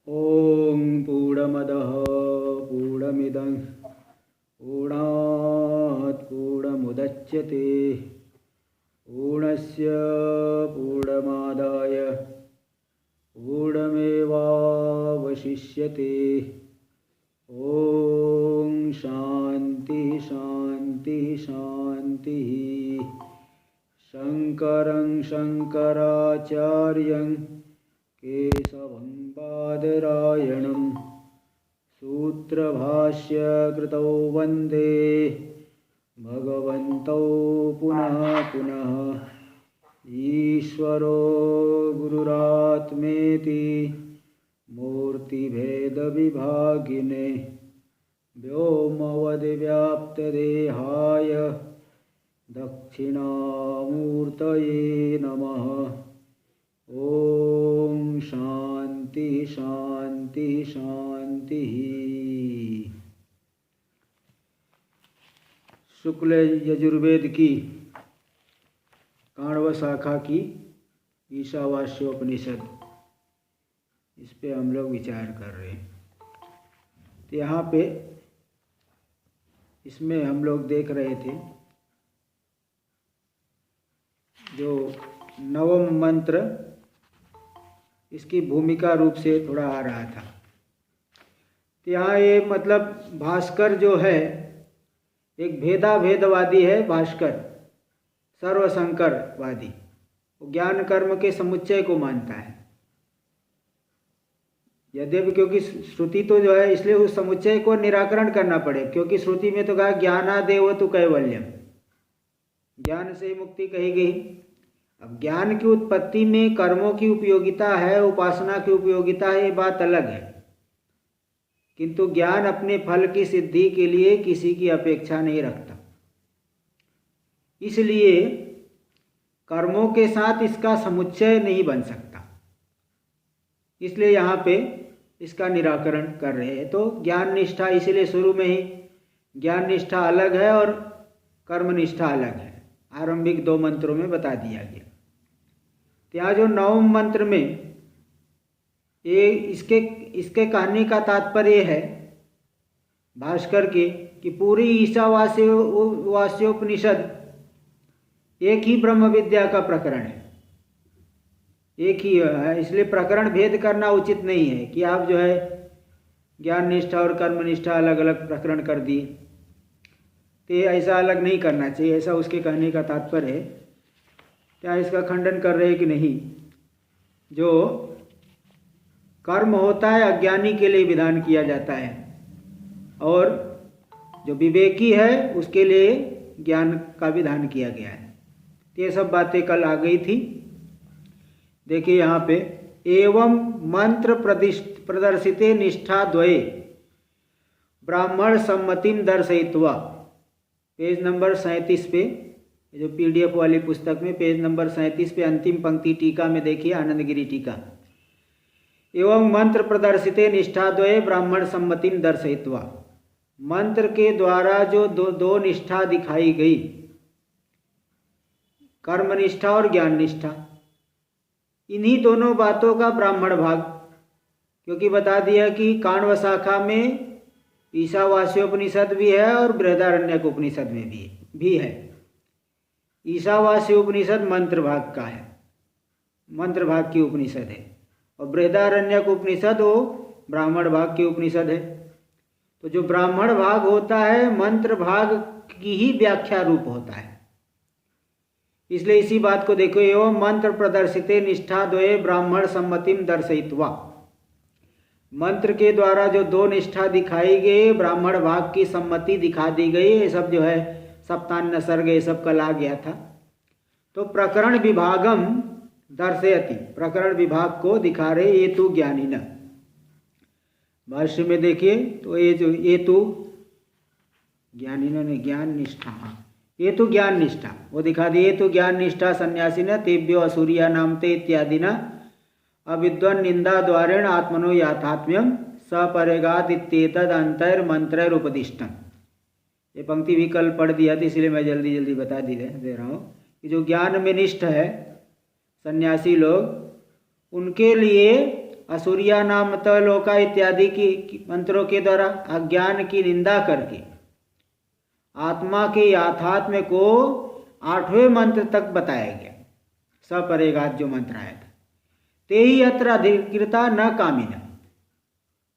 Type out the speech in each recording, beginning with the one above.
ॐ पूर्णमदः पूर्णमिदं पूर्णात् पूर्णमुदच्यते पूर्णस्य पूर्णमादाय पूर्णमेवावशिष्यते। ॐ शान्ति शान्ति शान्तिः। शङ्करं शङ्कराचार्यं केशवं बादरायणं सूत्रभाष्यकृतौ वन्दे भगवन्तौ पुनः पुनः। ईश्वरो गुरुरात्मेति मूर्तिभेदविभागिने व्योमवद्व्याप्तदेहाय दक्षिणामूर्तये नमः। ओम शांति शांति शांति। शुक्ल यजुर्वेद की काण्व शाखा की ईशावास्योपनिषद, इस पे हम लोग विचार कर रहे हैं। तो यहाँ पे इसमें हम लोग देख रहे थे जो नवम मंत्र, इसकी भूमिका रूप से थोड़ा आ रहा था। तो यहाँ ये मतलब भास्कर जो है एक भेदाभेदवादी है। भास्कर सर्वशंकरवादी, वो ज्ञान कर्म के समुच्चय को मानता है। यद्यपि क्योंकि श्रुति तो जो है, इसलिए उस समुच्चय को निराकरण करना पड़े, क्योंकि श्रुति में तो कहा ज्ञानादेव तु कैवल्यम, ज्ञान से ही मुक्ति कही गई। अब ज्ञान की उत्पत्ति में कर्मों की उपयोगिता है, उपासना की उपयोगिता है, ये बात अलग है। किंतु ज्ञान अपने फल की सिद्धि के लिए किसी की अपेक्षा नहीं रखता, इसलिए कर्मों के साथ इसका समुच्चय नहीं बन सकता। इसलिए यहाँ पे इसका निराकरण कर रहे हैं। तो ज्ञान निष्ठा, इसीलिए शुरू में ही ज्ञान निष्ठा अलग है और कर्म निष्ठा अलग है, आरंभिक दो मंत्रों में बता दिया गया। यहाँ जो नवम मंत्र में ये इसके कहने का तात्पर्य है भास्कर के कि पूरी ईशावास्योपनिषद एक ही ब्रह्म विद्या का प्रकरण है, एक ही है। इसलिए प्रकरण भेद करना उचित नहीं है कि आप जो है ज्ञान निष्ठा और कर्म निष्ठा अलग अलग प्रकरण कर दिए। तो ऐसा अलग नहीं करना चाहिए, ऐसा उसके कहने का तात्पर्य है। क्या इसका खंडन कर रहे हैं कि नहीं? जो कर्म होता है अज्ञानी के लिए विधान किया जाता है, और जो विवेकी है उसके लिए ज्ञान का विधान किया गया है। तो ये सब बातें कल आ गई थी। देखिए यहाँ पे, एवं मंत्र प्रदर्शिते निष्ठा द्वये ब्राह्मण सम्मतिम दर्शयित्वा, पेज नंबर 37 पे, जो पीडीएफ वाली पुस्तक में पेज नंबर 37 पे अंतिम पंक्ति टीका में देखिए, आनंदगिरी टीका। एवं मंत्र प्रदर्शिते निष्ठाद्वये ब्राह्मण सम्मतिम दर्शयित्वा, मंत्र के द्वारा जो दो निष्ठा दिखाई गई, कर्म निष्ठा और ज्ञान निष्ठा, इन्हीं दोनों बातों का ब्राह्मण भाग, क्योंकि बता दिया कि काण्व शाखा में ईशावास्योपनिषद भी है और बृहदारण्यक उपनिषद में भी है। ईशावास्योपनिषद मंत्र भाग का है, मंत्र भाग की उपनिषद है, और बृहदारण्यक उपनिषद वो ब्राह्मण भाग की उपनिषद है। तो जो ब्राह्मण भाग होता है मंत्र भाग की ही व्याख्या रूप होता है। इसलिए इसी बात को देखो, एवं मंत्र प्रदर्शिते निष्ठा द्वये ब्राह्मण सम्मतिम दर्शयित्वा, मंत्र के द्वारा जो दो निष्ठा दिखाई गई, ब्राह्मण भाग की सम्मति दिखा दी गई। ये सब जो है सप्तान्न सर्ग ये सब कल आ गया था। तो प्रकरण विभागम दर्शयति, प्रकरण विभाग को दिखा रहे, ये तू ज्ञानिन। भाष्य में देखिए तो ये जो ये तू ज्ञानिन ने ज्ञान निष्ठा, ये तो ज्ञान निष्ठा वो दिखा दी। ये तो ज्ञान निष्ठा सन्यासी न तेभ्यो असुरिया नामते इत्यादि न अविद्वन निंदा द्वारेण आत्मनो याथात्म्यम सपरेगात इत्येतद अंतर मंत्र उपदिष्टम। ये पंक्ति भी कल पढ़ दिया था, इसलिए मैं जल्दी जल्दी बता दे रहा हूँ कि जो ज्ञान में निष्ठ है सन्यासी लोग, उनके लिए असुरिया नाम लोका इत्यादि की मंत्रों के द्वारा अज्ञान की निंदा करके आत्मा के याथात्म्य को 8वें मंत्र तक बताया गया। सपरेगात जो मंत्र आया था, ते ही अत्र अधिकृता न कामिना।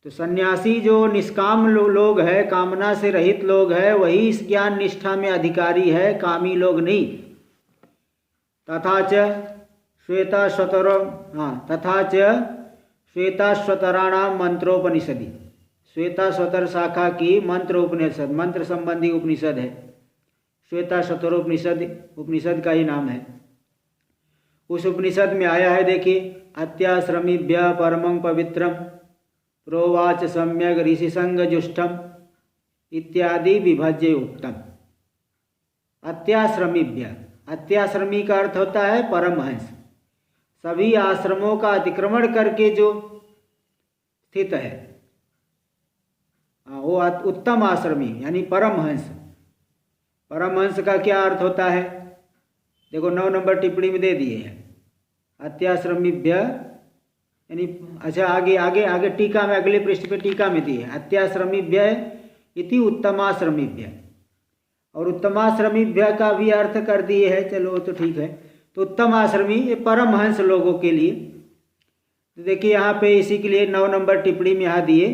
तो सन्यासी जो निष्काम लोग है, कामना से रहित लोग है, वही इस ज्ञान निष्ठा में अधिकारी है, कामी लोग नहीं। तथा च श्वेताश्वतराणाम मंत्रोपनिषदि, श्वेताश्वतर शाखा की मंत्र उपनिषद, मंत्र संबंधी उपनिषद है, श्वेताश्वतरोपनिषद उपनिषद का ही नाम है। उस उपनिषद में आया है, देखिए, अत्याश्रमीभ्य परमं पवित्रम प्रोवाच सम्यक ऋषिसंग जुष्टम इत्यादि विभज्य उक्तम। अत्याश्रमीभ्य, अत्याश्रमी का अर्थ होता है परमहंस, सभी आश्रमों का अतिक्रमण करके जो स्थित है वो उत्तम आश्रमी यानी परमहंस। परमहंस का क्या अर्थ होता है? देखो 9 नंबर टिप्पणी में दे दिए हैं। अत्याश्रमीभ्य यानी, अच्छा आगे आगे आगे टीका में, अगले पृष्ठ पे टीका में दिए, अत्याश्रमीभ्य इति उत्तमाश्रमीभ्य, और उत्तमाश्रमीभ्य का भी अर्थ कर दिए है, चलो तो ठीक है। तो उत्तम आश्रमी ये परमहंस लोगों के लिए। तो देखिए यहाँ पे इसी के लिए 9 नंबर टिप्पणी में यहाँ दिए,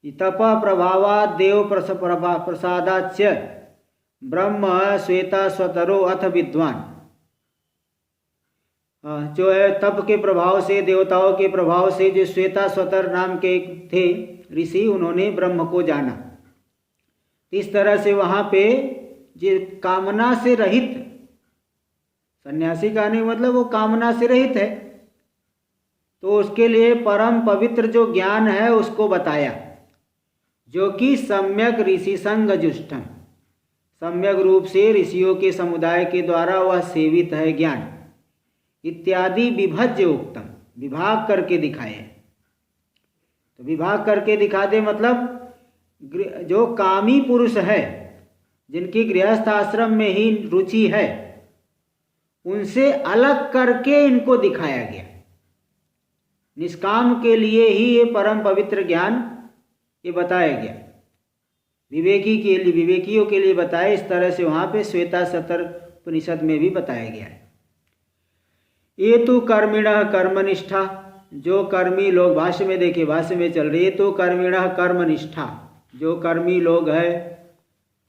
तप प्रभावात् देव प्रसादाच्च ब्रह्म श्वेता स्वतरो अथ विद्वान। जो है तप के प्रभाव से, देवताओं के प्रभाव से, जो श्वेता स्वतर नाम के थे ऋषि, उन्होंने ब्रह्म को जाना। इस तरह से वहाँ पे जो कामना से रहित सन्यासी का नहीं मतलब वो कामना से रहित है, तो उसके लिए परम पवित्र जो ज्ञान है उसको बताया, जो कि सम्यक ऋषि संग जुष्टम, सम्यक रूप से ऋषियों के समुदाय के द्वारा वह सेवित है ज्ञान, इत्यादि विभज्य उक्तम, विभाग करके दिखाए। तो विभाग करके दिखा दे मतलब जो कामी पुरुष है, जिनकी गृहस्थ आश्रम में ही रुचि है, उनसे अलग करके इनको दिखाया गया। निष्काम के लिए ही ये परम पवित्र ज्ञान ये बताया गया, विवेकियों के लिए बताया। इस तरह से वहाँ पे श्वेता सतर उपनिषद में भी बताया गया है। ये तो कर्मिणः कर्मनिष्ठा, जो कर्मी लोग, भाष्य में देखिए, भाष्य में चल रही है, तो कर्मिणः कर्मनिष्ठा, जो कर्मी लोग है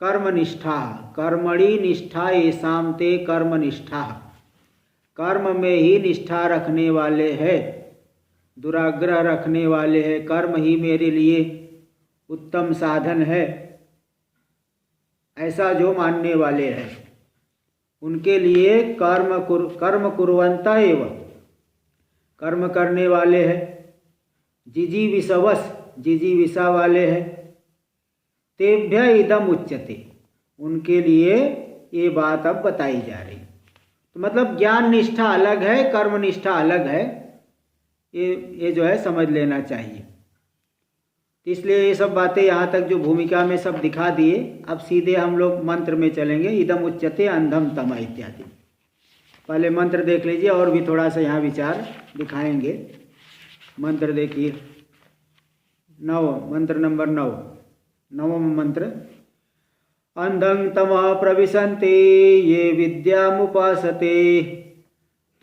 कर्मनिष्ठा, कर्मणि निष्ठा येषां ते कर्मनिष्ठा, कर्म में ही निष्ठा रखने वाले हैं, दुराग्रह रखने वाले हैं, कर्म ही मेरे लिए उत्तम साधन है, ऐसा जो मानने वाले हैं, उनके लिए कर्म कुर्वन्ता एव, कर्म करने वाले हैं, जिजीविषवश, जिजीविषा वाले हैं, तेभ्य इदम उच्यते, उनके लिए ये बात अब बताई जा रही। तो मतलब ज्ञान निष्ठा अलग है, कर्म निष्ठा अलग है, ये जो है समझ लेना चाहिए। तो इसलिए ये सब बातें यहाँ तक जो भूमिका में सब दिखा दिए, अब सीधे हम लोग मंत्र में चलेंगे। इदम उच्यते अंधम तम इत्यादि। पहले मंत्र देख लीजिए और भी थोड़ा सा यहाँ विचार दिखाएंगे। मंत्र देखिए, मंत्र नंबर 9, 9वां मंत्र। अंधं तमः प्रविशन्ते ये विद्यामुपासते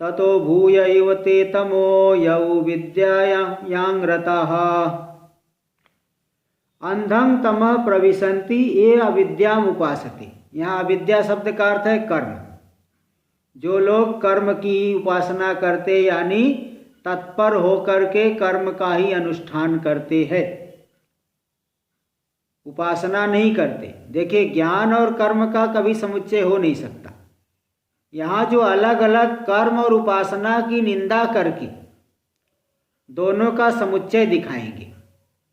ततो भूय इव ते तमो यौ विद्यायां रताः। अंधं तमः प्रविशन्ति ये अविद्याम उपासते। यहाँ अविद्या शब्द का अर्थ है कर्म। जो लोग कर्म की उपासना करते यानी तत्पर होकर के कर्म का ही अनुष्ठान करते हैं, उपासना नहीं करते। देखिए, ज्ञान और कर्म का कभी समुच्चय हो नहीं सकता। यहाँ जो अलग अलग कर्म और उपासना की निंदा करके दोनों का समुच्चय दिखाएंगे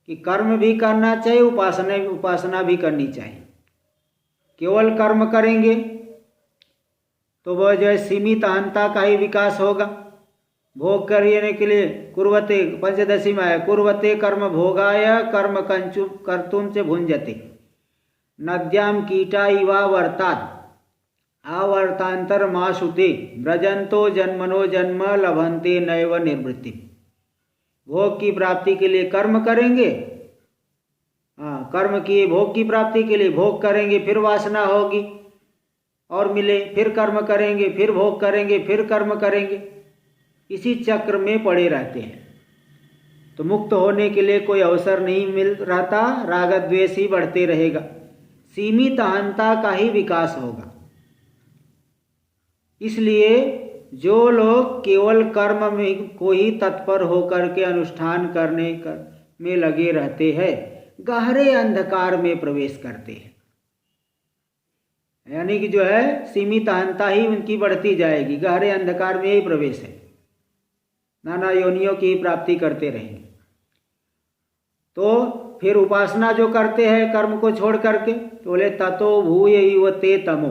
कि कर्म भी करना चाहिए, उपासना भी करनी चाहिए। केवल कर्म करेंगे तो वह जो है सीमित अहंता का ही विकास होगा। भोग करने के लिए कुर्वते, पंचदशी में आया, कुर्वते कर्म भोगाय कर्म कंचु कर्तुम च भुंजते नद्याम कीटा इवा वर्तात् आवर्तांतर माशुते ब्रजंतो जन्मनो जन्म लभंते नैव निवृत्ति। भोग की प्राप्ति के लिए कर्म करेंगे, हाँ कर्म किए भोग की प्राप्ति के लिए भोग करेंगे, फिर वासना होगी और मिले, फिर कर्म करेंगे, फिर भोग करेंगे, फिर कर्म करेंगे, इसी चक्र में पड़े रहते हैं। तो मुक्त होने के लिए कोई अवसर नहीं मिल रहता, राग द्वेष ही बढ़ते रहेगा, सीमित अहंता का ही विकास होगा। इसलिए जो लोग केवल कर्म में को ही तत्पर होकर के अनुष्ठान करने में लगे रहते हैं, गहरे अंधकार में प्रवेश करते हैं। यानी कि जो है सीमित अहंता ही उनकी बढ़ती जाएगी, गहरे अंधकार में ही प्रवेश है, नाना योनियों की प्राप्ति करते रहेंगे। तो फिर उपासना जो करते हैं कर्म को छोड़ करके, तो बोले ततो भूय युवते तमो,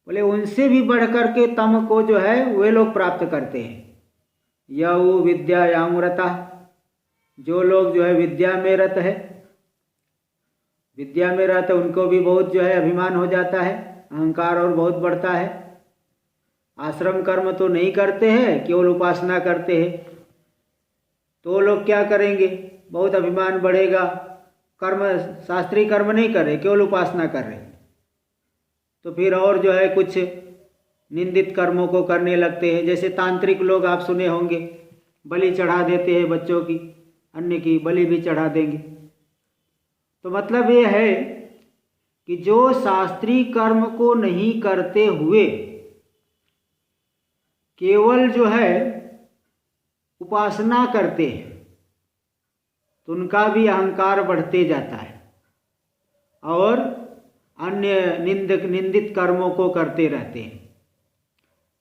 बोले उनसे भी बढ़ करके तम को जो है वे लोग प्राप्त करते हैं। यऊ विद्यायाम रता, जो लोग जो है विद्या में रत है, विद्या में रहते उनको भी बहुत जो है अभिमान हो जाता है, अहंकार और बहुत बढ़ता है। आश्रम कर्म तो नहीं करते हैं, केवल उपासना करते हैं, तो लोग क्या करेंगे, बहुत अभिमान बढ़ेगा। कर्म शास्त्रीय कर्म नहीं कर रहे, केवल उपासना कर रहे, तो फिर और जो है कुछ निंदित कर्मों को करने लगते हैं। जैसे तांत्रिक लोग आप सुने होंगे, बलि चढ़ा देते हैं, बच्चों की अन्य की बलि भी चढ़ा देंगे। तो मतलब ये है कि जो शास्त्रीय कर्म को नहीं करते हुए केवल जो है उपासना करते हैं, तो उनका भी अहंकार बढ़ते जाता है और अन्य निंदित कर्मों को करते रहते हैं,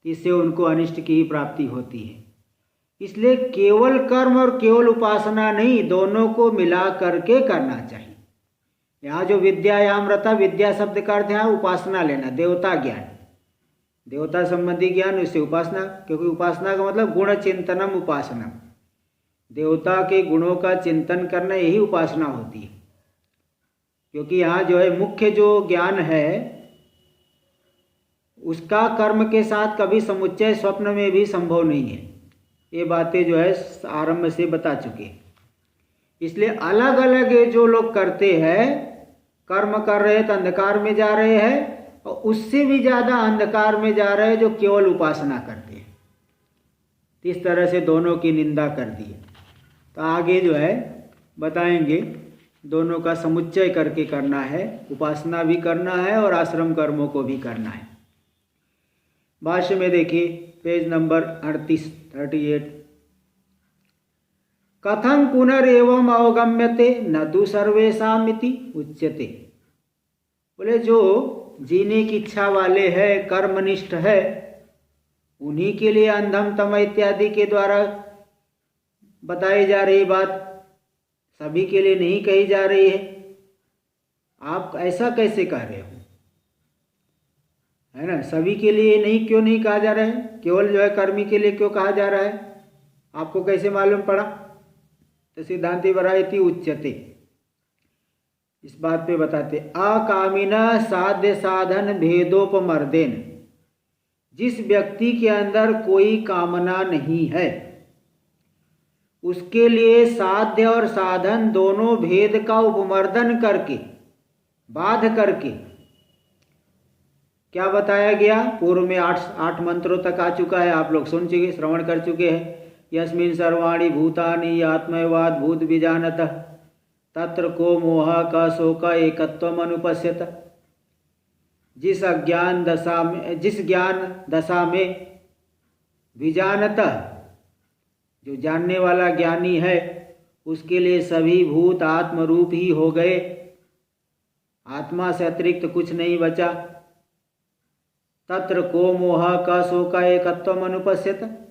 इससे उनको अनिष्ट की ही प्राप्ति होती है। इसलिए केवल कर्म और केवल उपासना नहीं, दोनों को मिला करके करना चाहिए। यहाँ जो विद्यायाम रता, विद्या शब्द का अर्थ यहाँ उपासना लेना, देवता ज्ञान, देवता संबंधी ज्ञान, उससे उपासना, क्योंकि उपासना का मतलब गुण चिंतनम उपासना, देवता के गुणों का चिंतन करना, यही उपासना होती है। क्योंकि यहाँ जो है मुख्य जो ज्ञान है उसका कर्म के साथ कभी समुच्चय स्वप्न में भी संभव नहीं है। ये बातें जो है आरंभ से बता चुके। इसलिए अलग अलग ये जो लोग करते हैं, कर्म कर रहे हैं तो अंधकार में जा रहे हैं, और उससे भी ज़्यादा अंधकार में जा रहे हैं जो केवल उपासना करते हैं। इस तरह से दोनों की निंदा कर दी है। तो आगे जो है बताएंगे, दोनों का समुच्चय करके करना है, उपासना भी करना है और आश्रम कर्मों को भी करना है। भाष्य में देखिए पेज नंबर 38। कथं पुनरेवं अवगम्यते न तु सर्वेषाम् इति उच्यते। बोले जो जीने की इच्छा वाले हैं, कर्मनिष्ठ है, उन्हीं के लिए अंधम तम इत्यादि के द्वारा बताई जा रही बात, सभी के लिए नहीं कही जा रही है। आप ऐसा कैसे कह रहे हो, है ना? सभी के लिए नहीं, क्यों नहीं कहा जा रहा है, केवल जो है कर्मी के लिए क्यों कहा जा रहा है, आपको कैसे मालूम पड़ा? तो सिद्धांति वरायति उच्यते, इस बात पे बताते, अकामिना साध्य साधन भेदोपमर्देन, जिस व्यक्ति के अंदर कोई कामना नहीं है उसके लिए साध्य और साधन दोनों भेद का उपमर्दन करके, बाध करके, क्या बताया गया? पूर्व में 8 मंत्रों तक आ चुका है, आप लोग सुन चुके, श्रवण कर चुके हैं। यस्मिन् सर्वाणि भूतानि आत्मैवाद भूत बीजानतः तत्र को मोह का शोक एकत्वम अनुपश्यत। जिस ज्ञान दशा में बीजानतः, जो जानने वाला ज्ञानी है, उसके लिए सभी भूत आत्म रूप ही हो गए, आत्मा से अतिरिक्त कुछ नहीं बचा। तत्र को मोह का शोक एकत्वम अनुपश्यत,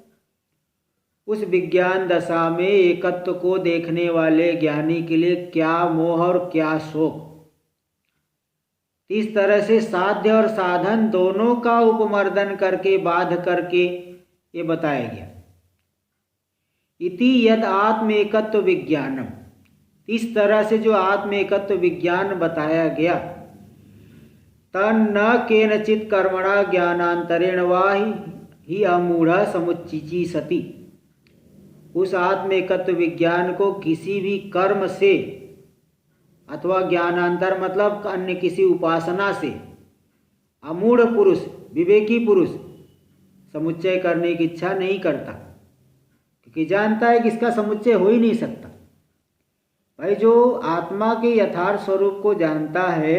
उस विज्ञान दशा में एकत्व को देखने वाले ज्ञानी के लिए क्या मोह और क्या शोक। इस तरह से साध्य और साधन दोनों का उपमर्दन करके, बाध करके ये बताया गया। इति यद आत्म एकत्व विज्ञानम, इस तरह से जो आत्म एकत्व विज्ञान बताया गया, तन्न केनचित कर्मणा ज्ञानांतरेण वा ही अमूढ़ समुच्चिची सती, उस आत्म एकत्व विज्ञान को किसी भी कर्म से अथवा ज्ञानांतर मतलब अन्य किसी उपासना से अमूढ़ पुरुष, विवेकी पुरुष समुच्चय करने की इच्छा नहीं करता, क्योंकि जानता है कि इसका समुच्चय हो ही नहीं सकता। भाई जो आत्मा के यथार्थ स्वरूप को जानता है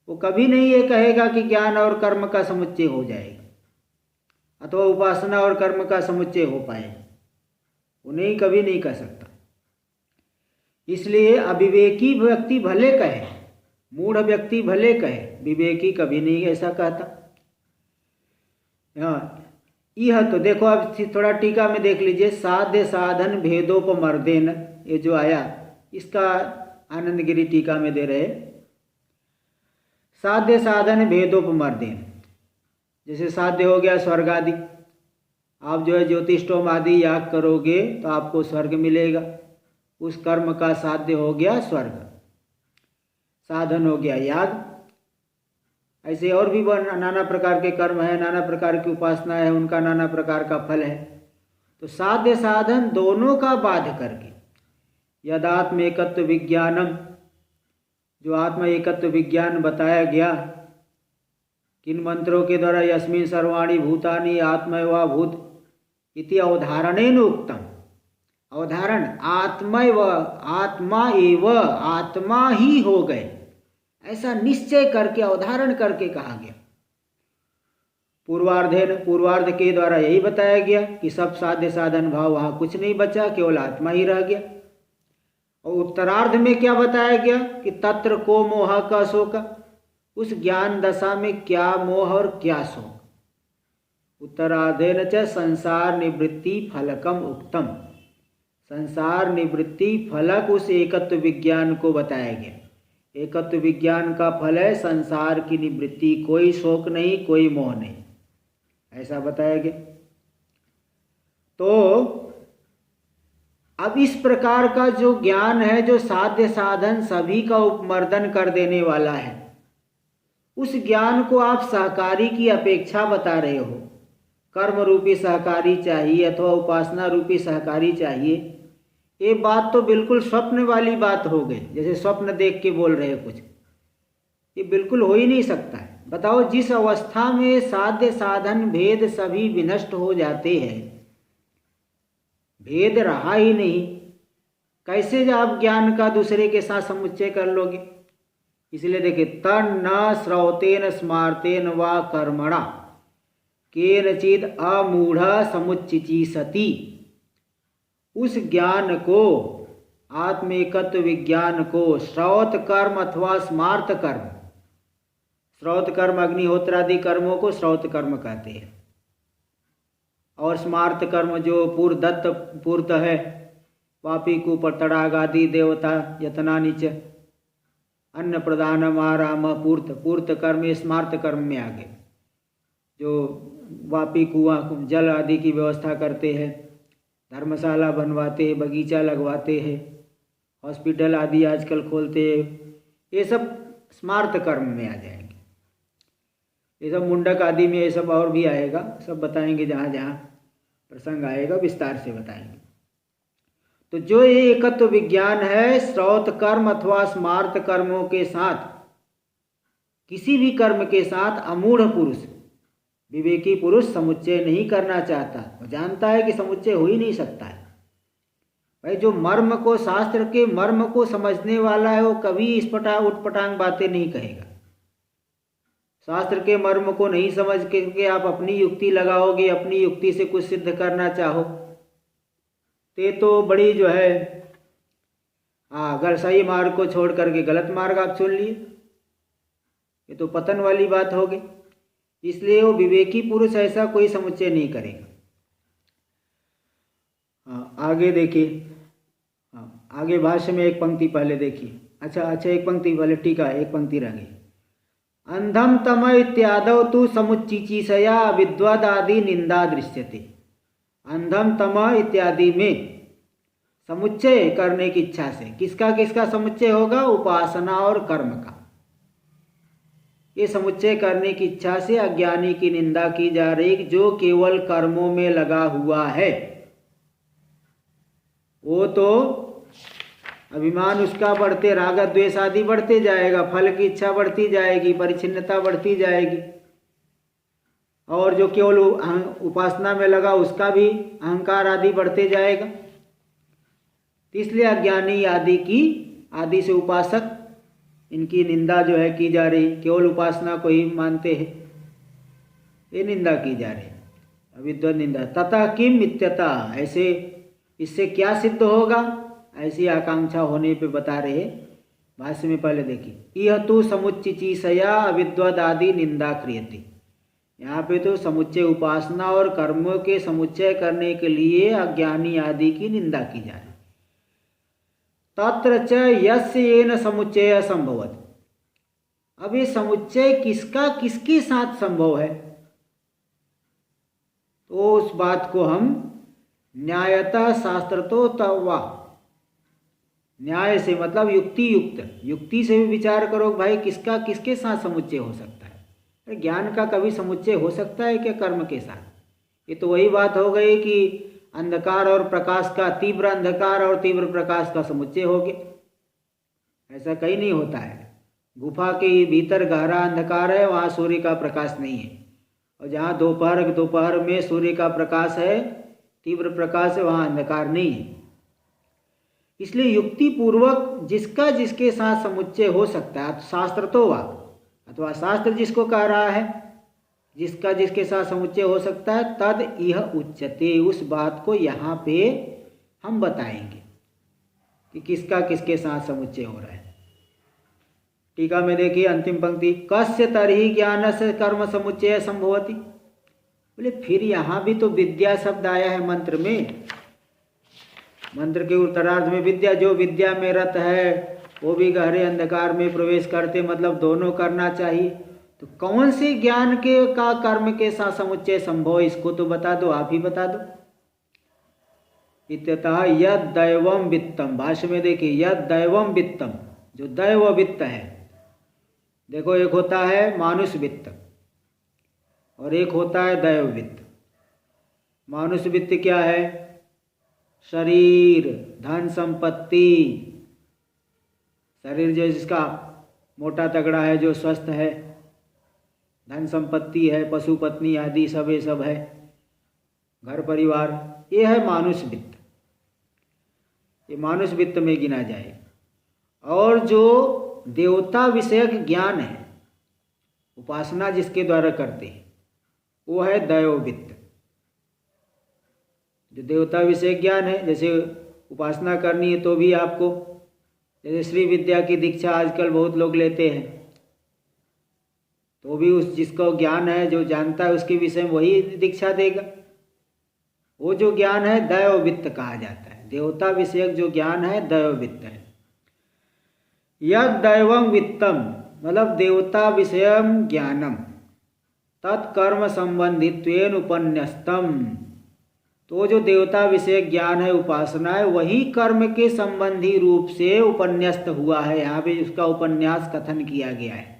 वो कभी नहीं ये कहेगा कि ज्ञान और कर्म का समुच्चय हो जाएगा अथवा उपासना और कर्म का समुच्चय हो पाएगा, उन्हें कभी नहीं कह सकता। इसलिए अविवेकी व्यक्ति भले कहे, मूढ़ व्यक्ति भले कहे, विवेकी कभी नहीं ऐसा कहता। यह तो देखो, अब थोड़ा टीका में देख लीजिए, साध्य साधन भेदोपमर्देन, ये जो आया इसका आनंद गिरी टीका में दे रहे, साध्य साधन भेदोपमर्देन, जैसे साध्य हो गया स्वर्ग आदि, आप जो है ज्योतिष्टोम आदि याग करोगे तो आपको स्वर्ग मिलेगा, उस कर्म का साध्य हो गया स्वर्ग, साधन हो गया याग। ऐसे और भी नाना प्रकार के कर्म है, नाना प्रकार की उपासना है, उनका नाना प्रकार का फल है। तो साध्य साधन दोनों का बाध करके यदात्म एकत्व विज्ञानम, जो आत्म एकत्व विज्ञान बताया गया किन मंत्रों के द्वारा, यस्मिन् सर्वाणि भूतानि आत्मैवा भूत इति अवधारणेन उक्तम। अवधारण आत्मा एव, आत्मा ही हो गए, ऐसा निश्चय करके अवधारण करके कहा गया। पूर्वार्ध के द्वारा यही बताया गया कि सब साध्य साधन भाव वहाँ कुछ नहीं बचा, केवल आत्मा ही रह गया। और उत्तरार्ध में क्या बताया गया कि तत्र को मोह का शोक, उस ज्ञान दशा में क्या मोह और क्या शोक। उत्तरार्धेन च संसार निवृत्ति फलकम उक्तम, संसार निवृत्ति फलक उस एकत्व विज्ञान को बताया गया। एकत्व विज्ञान का फल है संसार की निवृत्ति, कोई शोक नहीं, कोई मोह नहीं, ऐसा बताया गया। तो अब इस प्रकार का जो ज्ञान है, जो साध्य साधन सभी का उपमर्दन कर देने वाला है, उस ज्ञान को आप सहकारी की अपेक्षा बता रहे हो। कर्म रूपी सहकारी चाहिए अथवा उपासना रूपी सहकारी चाहिए, ये बात तो बिल्कुल स्वप्न वाली बात हो गई, जैसे स्वप्न देख के बोल रहे कुछ, ये बिल्कुल हो ही नहीं सकता है। बताओ, जिस अवस्था में साध्य साधन भेद सभी विनष्ट हो जाते हैं, भेद रहा ही नहीं, कैसे जो आप ज्ञान का दूसरे के साथ समुच्चय कर लोगे। इसलिए देखिए, तन न श्रौतेन स्मार्तेन वा कर्मणा केनचिद अमूढ़ समुच्चिचीसति, उस ज्ञान को, आत्म एकत्व विज्ञान को श्रौत कर्म अथवा स्मार्त कर्म, श्रौत कर्म अग्निहोत्रादि कर्मों को श्रौत कर्म कहते हैं, और स्मार्त कर्म जो पूर्वदत्त पूर्त है, वापी कुपर तड़ाग आदि देवता यतना च अन्न प्रदान आराम पूर्त कर्म, ये स्मार्त कर्म में आ गए। जो वापी कुआं जल आदि की व्यवस्था करते हैं, धर्मशाला बनवाते हैं, बगीचा लगवाते हैं, हॉस्पिटल आदि आजकल खोलते हैं, ये सब स्मार्त कर्म में आ जाएंगे। ये सब मुंडक आदि में ये सब और भी आएगा, सब बताएंगे, जहाँ जहाँ प्रसंग आएगा विस्तार से बताएंगे। तो जो ये एकत्व विज्ञान है, श्रौत कर्म अथवा स्मार्त कर्मों के साथ, किसी भी कर्म के साथ अमूढ़ पुरुष, विवेकी पुरुष समुच्चय नहीं करना चाहता। वो जानता है कि समुच्चय हो ही नहीं सकता है। भाई जो मर्म को, शास्त्र के मर्म को समझने वाला है, वो कभी इस उटपटांग बातें नहीं कहेगा। शास्त्र के मर्म को नहीं समझ के आप अपनी युक्ति लगाओगे, अपनी युक्ति से कुछ सिद्ध करना चाहो, तो बड़ी जो है, अगर सही मार्ग को छोड़ करके गलत मार्ग आप चुन लिए, ये तो पतन वाली बात होगी। इसलिए वो विवेकी पुरुष ऐसा कोई समुच्चय नहीं करेगा। आगे देखिए, आगे भाष्य में एक पंक्ति पहले देखिए। अच्छा, एक पंक्ति पहले, टीका एक पंक्ति रह गई। अंधम तम इत्यादौ तु समुच्चिचीसया विद्वदादि निंदा दृश्यते। अंधम तम इत्यादि में समुच्चय करने की इच्छा से, किसका किसका समुच्चय होगा? उपासना और कर्म का। ये समुच्चय करने की इच्छा से अज्ञानी की निंदा की जा रही, जो केवल कर्मों में लगा हुआ है। वो तो अभिमान उसका बढ़ते, राग द्वेष आदि बढ़ते जाएगा, फल की इच्छा बढ़ती जाएगी, परिच्छिन्नता बढ़ती जाएगी, और जो केवल उपासना में लगा उसका भी अहंकार आदि बढ़ते जाएगा। इसलिए अज्ञानी आदि से उपासक इनकी निंदा जो है की जा रही, केवल उपासना को ही मानते हैं, ये निंदा की जा रही, अविद्वत निंदा। तथा किम इत्यतः, ऐसे इससे क्या सिद्ध होगा, ऐसी आकांक्षा होने पे बता रहे भाष्य में। पहले देखिए, यह तो समुच्चिचीसया अविद्वद आदि निंदा क्रियते, यहाँ पे तो समुच्चय उपासना और कर्मों के समुच्चय करने के लिए अज्ञानी आदि की निंदा की जा रही। तत्र च यस्य येन समुच्चय संभवत, अब ये समुच्चय किसका किसके साथ संभव है, तो उस बात को हम न्यायतः शास्त्रतो तवा, न्याय से मतलब युक्ति युक्त, युक्ति से भी विचार करो भाई किसका किसके साथ समुच्चय हो सकता है। ज्ञान का कभी समुच्चय हो सकता है क्या कर्म के साथ? ये तो वही बात हो गई कि अंधकार और प्रकाश का, तीव्र अंधकार और तीव्र प्रकाश का समुच्चय हो गया, ऐसा कहीं नहीं होता है। गुफा के भीतर गहरा अंधकार है, वहाँ सूर्य का प्रकाश नहीं है, और जहाँ दोपहर में सूर्य का प्रकाश है, तीव्र प्रकाश है, वहाँ अंधकार नहीं है। इसलिए युक्ति पूर्वक जिसका जिसके साथ समुच्चय हो सकता है, शास्त्र तो वा, अथवा शास्त्र जिसको कह रहा है जिसका जिसके साथ समुच्चय हो सकता है, तद यह उच्चते, उस बात को यहाँ पे हम बताएंगे कि किसका किसके साथ समुच्चय हो रहा है। टीका में देखिए अंतिम पंक्ति, कस्य तर्हि ज्ञान से कर्म समुच्चय संभवति। बोले फिर यहाँ भी तो विद्या शब्द आया है मंत्र में, मंत्र के उत्तरार्ध में विद्या, जो विद्या में रत है वो भी गहरे अंधकार में प्रवेश करते, मतलब दोनों करना चाहिए। तो कौन से ज्ञान के का कर्म के साथ समुच्चय संभव, इसको तो बता दो, आप ही बता दो। इत्यतः यद दैवम वित्तम, भाष्य में देखिए यद दैवम वित्तम, जो दैव वित्त है, देखो एक होता है मानुष वित्त और एक होता है दैव वित्त। मानुष वित्त क्या है? शरीर, धन संपत्ति, शरीर जो जिसका मोटा तगड़ा है, जो स्वस्थ है, धन संपत्ति है, पशु पत्नी आदि सब ये सब है, घर परिवार, ये है मानुष वित्त, ये मानुष वित्त में गिना जाए। और जो देवता विषयक ज्ञान है, उपासना जिसके द्वारा करते हैं, वो है दैव वित्त। जो देवता विषयक ज्ञान है, जैसे उपासना करनी है तो भी आपको, जैसे श्री विद्या की दीक्षा आजकल बहुत लोग लेते हैं, तो भी उस जिसको ज्ञान है, जो जानता है उसके विषय में वही दीक्षा देगा। वो जो ज्ञान है दैव वित्त कहा जाता है, देवता विषयक जो ज्ञान है दैव वित्त है। यद दैवम वित्तम मतलब देवता विषयम ज्ञानम तत्कर्म संबंधित्वेन उपन्यस्तम, तो जो देवता विषय ज्ञान है, उपासना है, वही कर्म के संबंधी रूप से उपन्यस्त हुआ है। यहाँ पे उसका उपन्यास कथन किया गया है।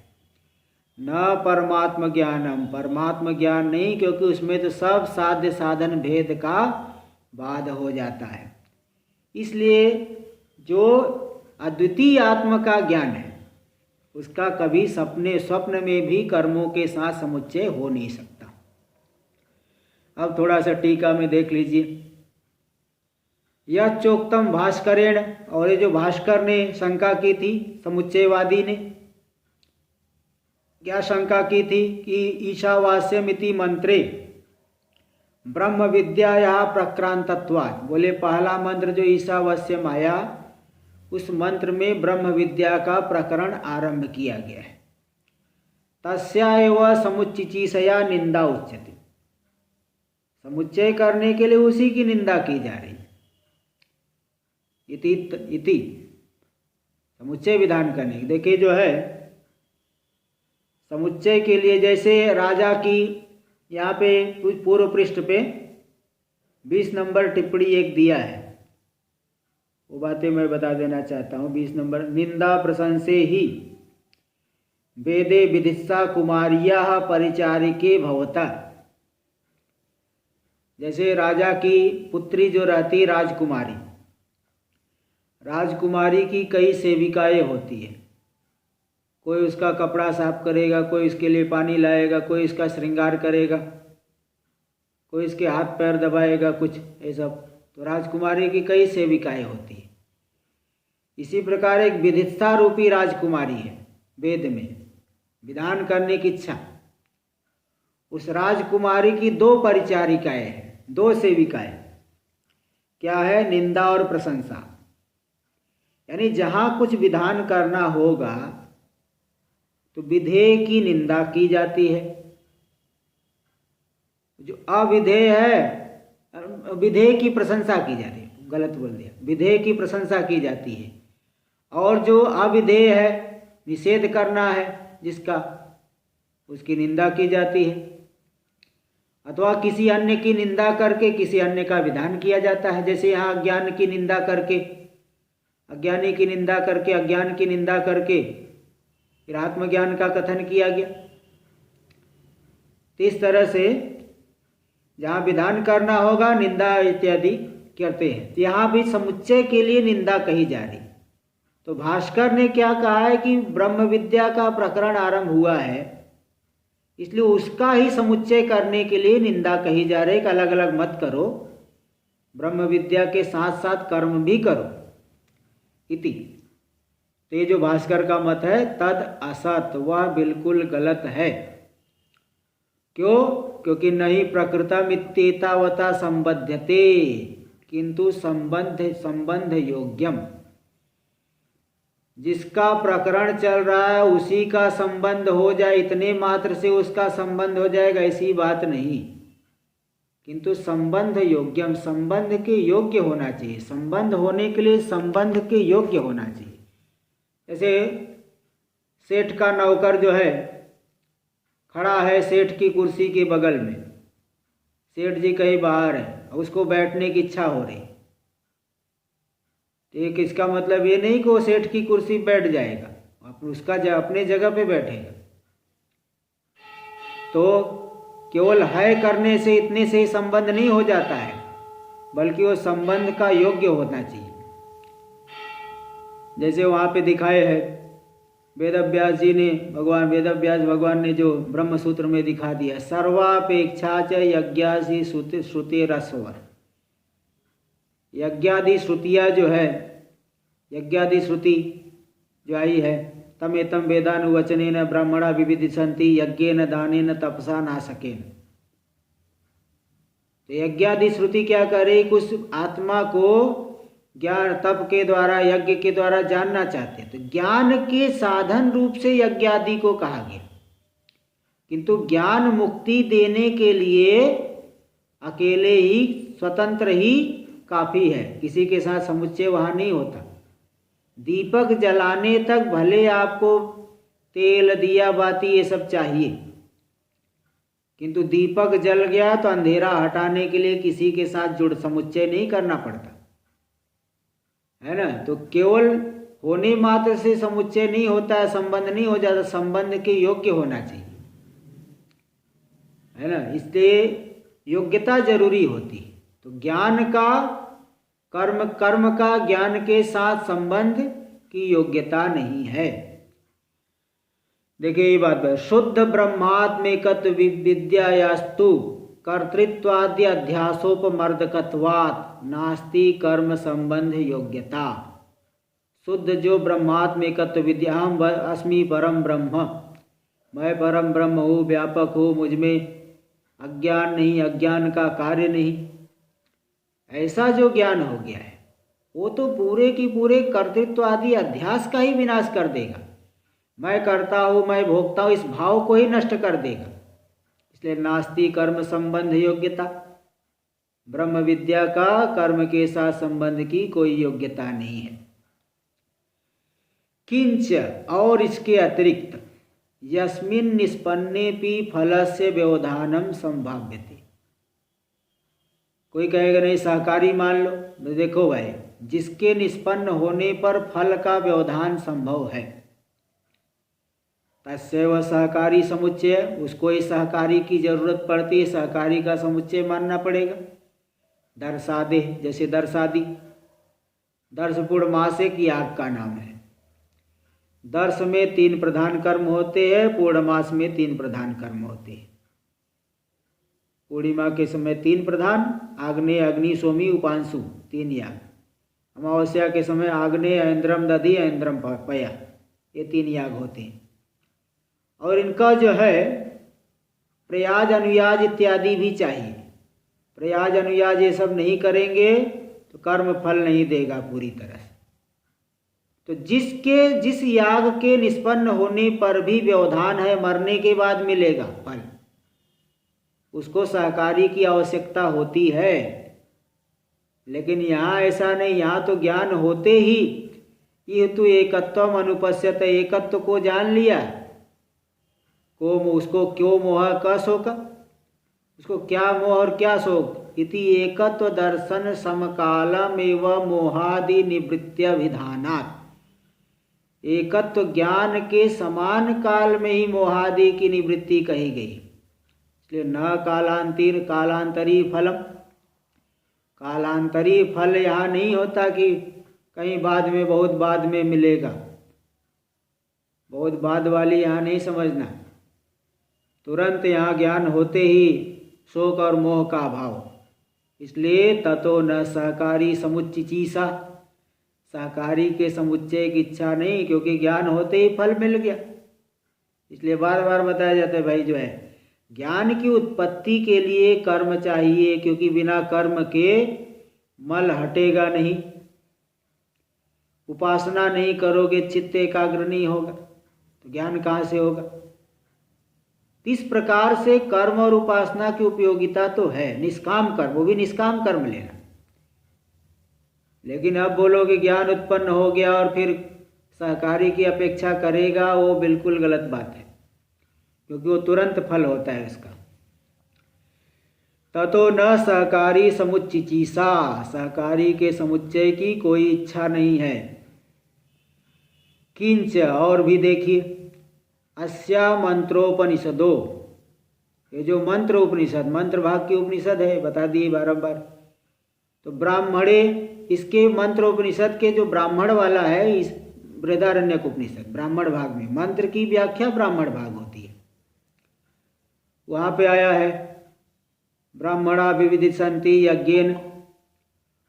न परमात्म ज्ञानम, परमात्म ज्ञान नहीं, क्योंकि उसमें तो सब साध्य साधन भेद का बाध हो जाता है। इसलिए जो अद्वितीय आत्म का ज्ञान है, उसका कभी स्वप्न में भी कर्मों के साथ समुच्चय हो नहीं सकता। अब थोड़ा सा टीका में देख लीजिए, यह चोक्तम भास्करेण, और ये जो भास्कर ने शंका की थी, समुच्चयवादी ने क्या शंका की थी कि ईशावास्यमिति मंत्रे ब्रह्म विद्याया प्रक्रांतत्वात्, बोले पहला मंत्र जो ईशावास्यम आया, उस मंत्र में ब्रह्म विद्या का प्रकरण आरंभ किया गया है। तस्या एव समुच्चिचीसया निंदा उच्यते, समुच्चय करने के लिए उसी की निंदा की जा रही है। इति समुच्चय विधान करने, देखिए जो है समुच्चय के लिए, जैसे राजा की यहाँ पे पूर्व पृष्ठ पे 20 नंबर टिप्पणी एक दिया है, वो बातें मैं बता देना चाहता हूँ। 20 नंबर, निंदा प्रशंसे ही वेदे विदिशा कुमारिया परिचारिके भवता, जैसे राजा की पुत्री जो रहती राजकुमारी, राजकुमारी की कई सेविकाएं होती है। कोई उसका कपड़ा साफ करेगा, कोई उसके लिए पानी लाएगा, कोई इसका श्रृंगार करेगा, कोई इसके हाथ पैर दबाएगा, कुछ ये सब। तो राजकुमारी की कई सेविकाएं होती है। इसी प्रकार एक विधिष्ठा रूपी राजकुमारी है वेद में, विधान करने की इच्छा। उस राजकुमारी की 2 परिचारिकाएं हैं, 2 सेविकाएं। क्या है? निंदा और प्रशंसा। यानी जहाँ कुछ विधान करना होगा तो विधेय की निंदा की जाती है, जो अविधेय है विधेय की प्रशंसा की जाती है। गलत बोल दिया, विधेय की प्रशंसा की जाती है। और जो अविधेय है, निषेध करना है जिसका, उसकी निंदा की जाती है। अथवा किसी अन्य की निंदा करके किसी अन्य का विधान किया जाता है। जैसे यहाँ अज्ञान की निंदा करके, अज्ञानी की निंदा करके, अज्ञान की निंदा करके फिर आत्मज्ञान का कथन किया गया। तो इस तरह से जहाँ विधान करना होगा निंदा इत्यादि करते हैं। तो यहाँ भी समुच्चय के लिए निंदा कही जा रही। तो भास्कर ने क्या कहा है कि ब्रह्म विद्या का प्रकरण आरंभ हुआ है, इसलिए उसका ही समुच्चय करने के लिए निंदा कही जा रही है कि अलग अलग मत करो, ब्रह्म विद्या के साथ साथ कर्म भी करो इति। तो ये जो भास्कर का मत है तद असत, वह बिल्कुल गलत है। क्यों? क्योंकि नहीं प्रकृतम इत्येतावता संबध्यते किंतु संबंध योग्यम। जिसका प्रकरण चल रहा है उसी का संबंध हो जाए, इतने मात्र से उसका संबंध हो जाएगा, ऐसी बात नहीं। किंतु संबंध योग्यम, संबंध के योग्य होना चाहिए। संबंध होने के लिए संबंध के योग्य होना चाहिए। जैसे सेठ का नौकर जो है खड़ा है सेठ की कुर्सी के बगल में, सेठ जी कहीं बाहर है, उसको बैठने की इच्छा हो रही। एक इसका मतलब ये नहीं कि वो सेठ की कुर्सी बैठ जाएगा, उसका अपने जगह पे बैठेगा। तो केवल है करने से, इतने से ही संबंध नहीं हो जाता है, बल्कि वो संबंध का योग्य होना चाहिए। जैसे वहाँ पे दिखाए है वेदव्यास जी ने, वेदव्यास भगवान ने जो ब्रह्म सूत्र में दिखा दिया, सर्वापेक्षा च यज्ञादि श्रुति रसवर। यज्ञादि श्रुतियाँ जो है, यज्ञादि श्रुति जो आई है, तमेतम वेदानुवचनेन ब्राह्मणा विविदिशन्ति यज्ञेन दानेन तपसा नाशकेन। तो यज्ञादि श्रुति क्या करे? कुछ आत्मा को ज्ञान तप के द्वारा, यज्ञ के द्वारा जानना चाहते हैं, तो ज्ञान के साधन रूप से यज्ञादि को कहा गया। किंतु ज्ञान मुक्ति देने के लिए अकेले ही, स्वतंत्र ही काफी है, किसी के साथ समुच्चय वहाँ नहीं होता। दीपक जलाने तक भले आपको तेल, दिया बाती ये सब चाहिए, किंतु दीपक जल गया तो अंधेरा हटाने के लिए किसी के साथ समुच्चय नहीं करना पड़ता है ना। तो केवल होने मात्र से समुच्चय नहीं होता है, संबंध नहीं हो जाता, संबंध के योग्य होना चाहिए, है ना। इसलिए योग्यता जरूरी होती है। तो ज्ञान का कर्म का ज्ञान के साथ संबंध की योग्यता नहीं है। देखिए ये बात है, शुद्ध ब्रह्मात्मेकत्व विद्यायास्तु कर्तृत्वादि अध्यासोपमर्दकत्वात् नास्ति कर्म संबंध योग्यता। शुद्ध जो ब्रह्मात्मेकत्व विद्या, हम अस्मि परम ब्रह्म, मैं परम ब्रह्म हूँ, व्यापक हूँ, मुझमें अज्ञान नहीं, अज्ञान का कार्य नहीं, ऐसा जो ज्ञान हो गया है वो तो पूरे की पूरे कर्तृत्व आदि अध्यास का ही विनाश कर देगा। मैं करता हूँ, मैं भोगता हूँ, इस भाव को ही नष्ट कर देगा। इसलिए नास्ति कर्म संबंध योग्यता, ब्रह्म विद्या का कर्म के साथ संबंध की कोई योग्यता नहीं है। किंच, और इसके अतिरिक्त, यस्मिन् निष्पन्नेपि फलस्य व्यवधानम संभाव्यते। कोई कहेगा नहीं सहकारी मान लो, तो देखो भाई, जिसके निष्पन्न होने पर फल का व्यवधान संभव है, तस्यैव सहकारी समुच्चय, उसको ही सहकारी की जरूरत पड़ती है, सहकारी का समुच्चय मानना पड़ेगा। दर्शादे, जैसे दर्शादी, दर्श पूर्णमासिक याग का नाम है। दर्श में 3 प्रधान कर्म होते हैं, पूर्णमास में 3 प्रधान कर्म होते हैं। पूर्णिमा के समय 3 प्रधान, आग्नेय, अग्नि, सोमी, उपांशु, 3 याग। अमावस्या के समय आग्नेय, ऐन्द्रम, दधि, ऐन्द्रम, पया, ये 3 याग होते हैं। और इनका जो है प्रयाज, अनुयाज इत्यादि भी चाहिए। प्रयाज, अनुयाज ये सब नहीं करेंगे तो कर्म फल नहीं देगा पूरी तरह से। तो जिस याग के निष्पन्न होने पर भी व्यवधान है, मरने के बाद मिलेगा फल, उसको सहकारी की आवश्यकता होती है। लेकिन यहाँ ऐसा नहीं, यहाँ तो ज्ञान होते ही ये तो एकत्वम अनुपश्यत, एकत्व को जान लिया, को उसको क्यों मोह का शोक, उसको क्या मोह और क्या शोक, इति एकत्व दर्शन समकालमेव मोहादि निवृत्त्य विधानात्। एकत्व ज्ञान के समान काल में ही मोहादि की निवृत्ति कही गई। इसलिए न कालांतरी फलम, कालांतरी फल यहाँ नहीं होता कि कहीं बाद में, बहुत बाद में मिलेगा, बहुत बाद वाली यहाँ नहीं समझना। तुरंत यहाँ ज्ञान होते ही शोक और मोह का अभाव। इसलिए ततो न सहकारी समुच्चिचीसा, सहकारी के समुच्चय की इच्छा नहीं, क्योंकि ज्ञान होते ही फल मिल गया। इसलिए बार बार बताया जाता है भाई, जो है ज्ञान की उत्पत्ति के लिए कर्म चाहिए, क्योंकि बिना कर्म के मल हटेगा नहीं। उपासना नहीं करोगे, चित्त एकाग्र नहीं होगा, तो ज्ञान कहाँ से होगा। इस प्रकार से कर्म और उपासना की उपयोगिता तो है। निष्काम कर्म, वो भी निष्काम कर्म लेना। लेकिन अब बोलोगे ज्ञान उत्पन्न हो गया और फिर सहकारी की अपेक्षा करेगा, वो बिल्कुल गलत बात है, क्योंकि वो तुरंत फल होता है उसका। ततो न सहकारी समुच्चिचीसा, सहकारी के समुच्चय की कोई इच्छा नहीं है। किंच, और भी देखिए, अस्या मंत्रोपनिषदो, ये जो मंत्र उपनिषद, मंत्र भाग की उपनिषद है, बता दिए बारंबार। तो ब्राह्मणे, इसके मंत्र उपनिषद के जो ब्राह्मण वाला है, इस बृहदारण्यक उपनिषद ब्राह्मण भाग में मंत्र की व्याख्या ब्राह्मण भाग होती है। वहाँ पे आया है ब्राह्मणा विविदिशन्ति यज्ञेन,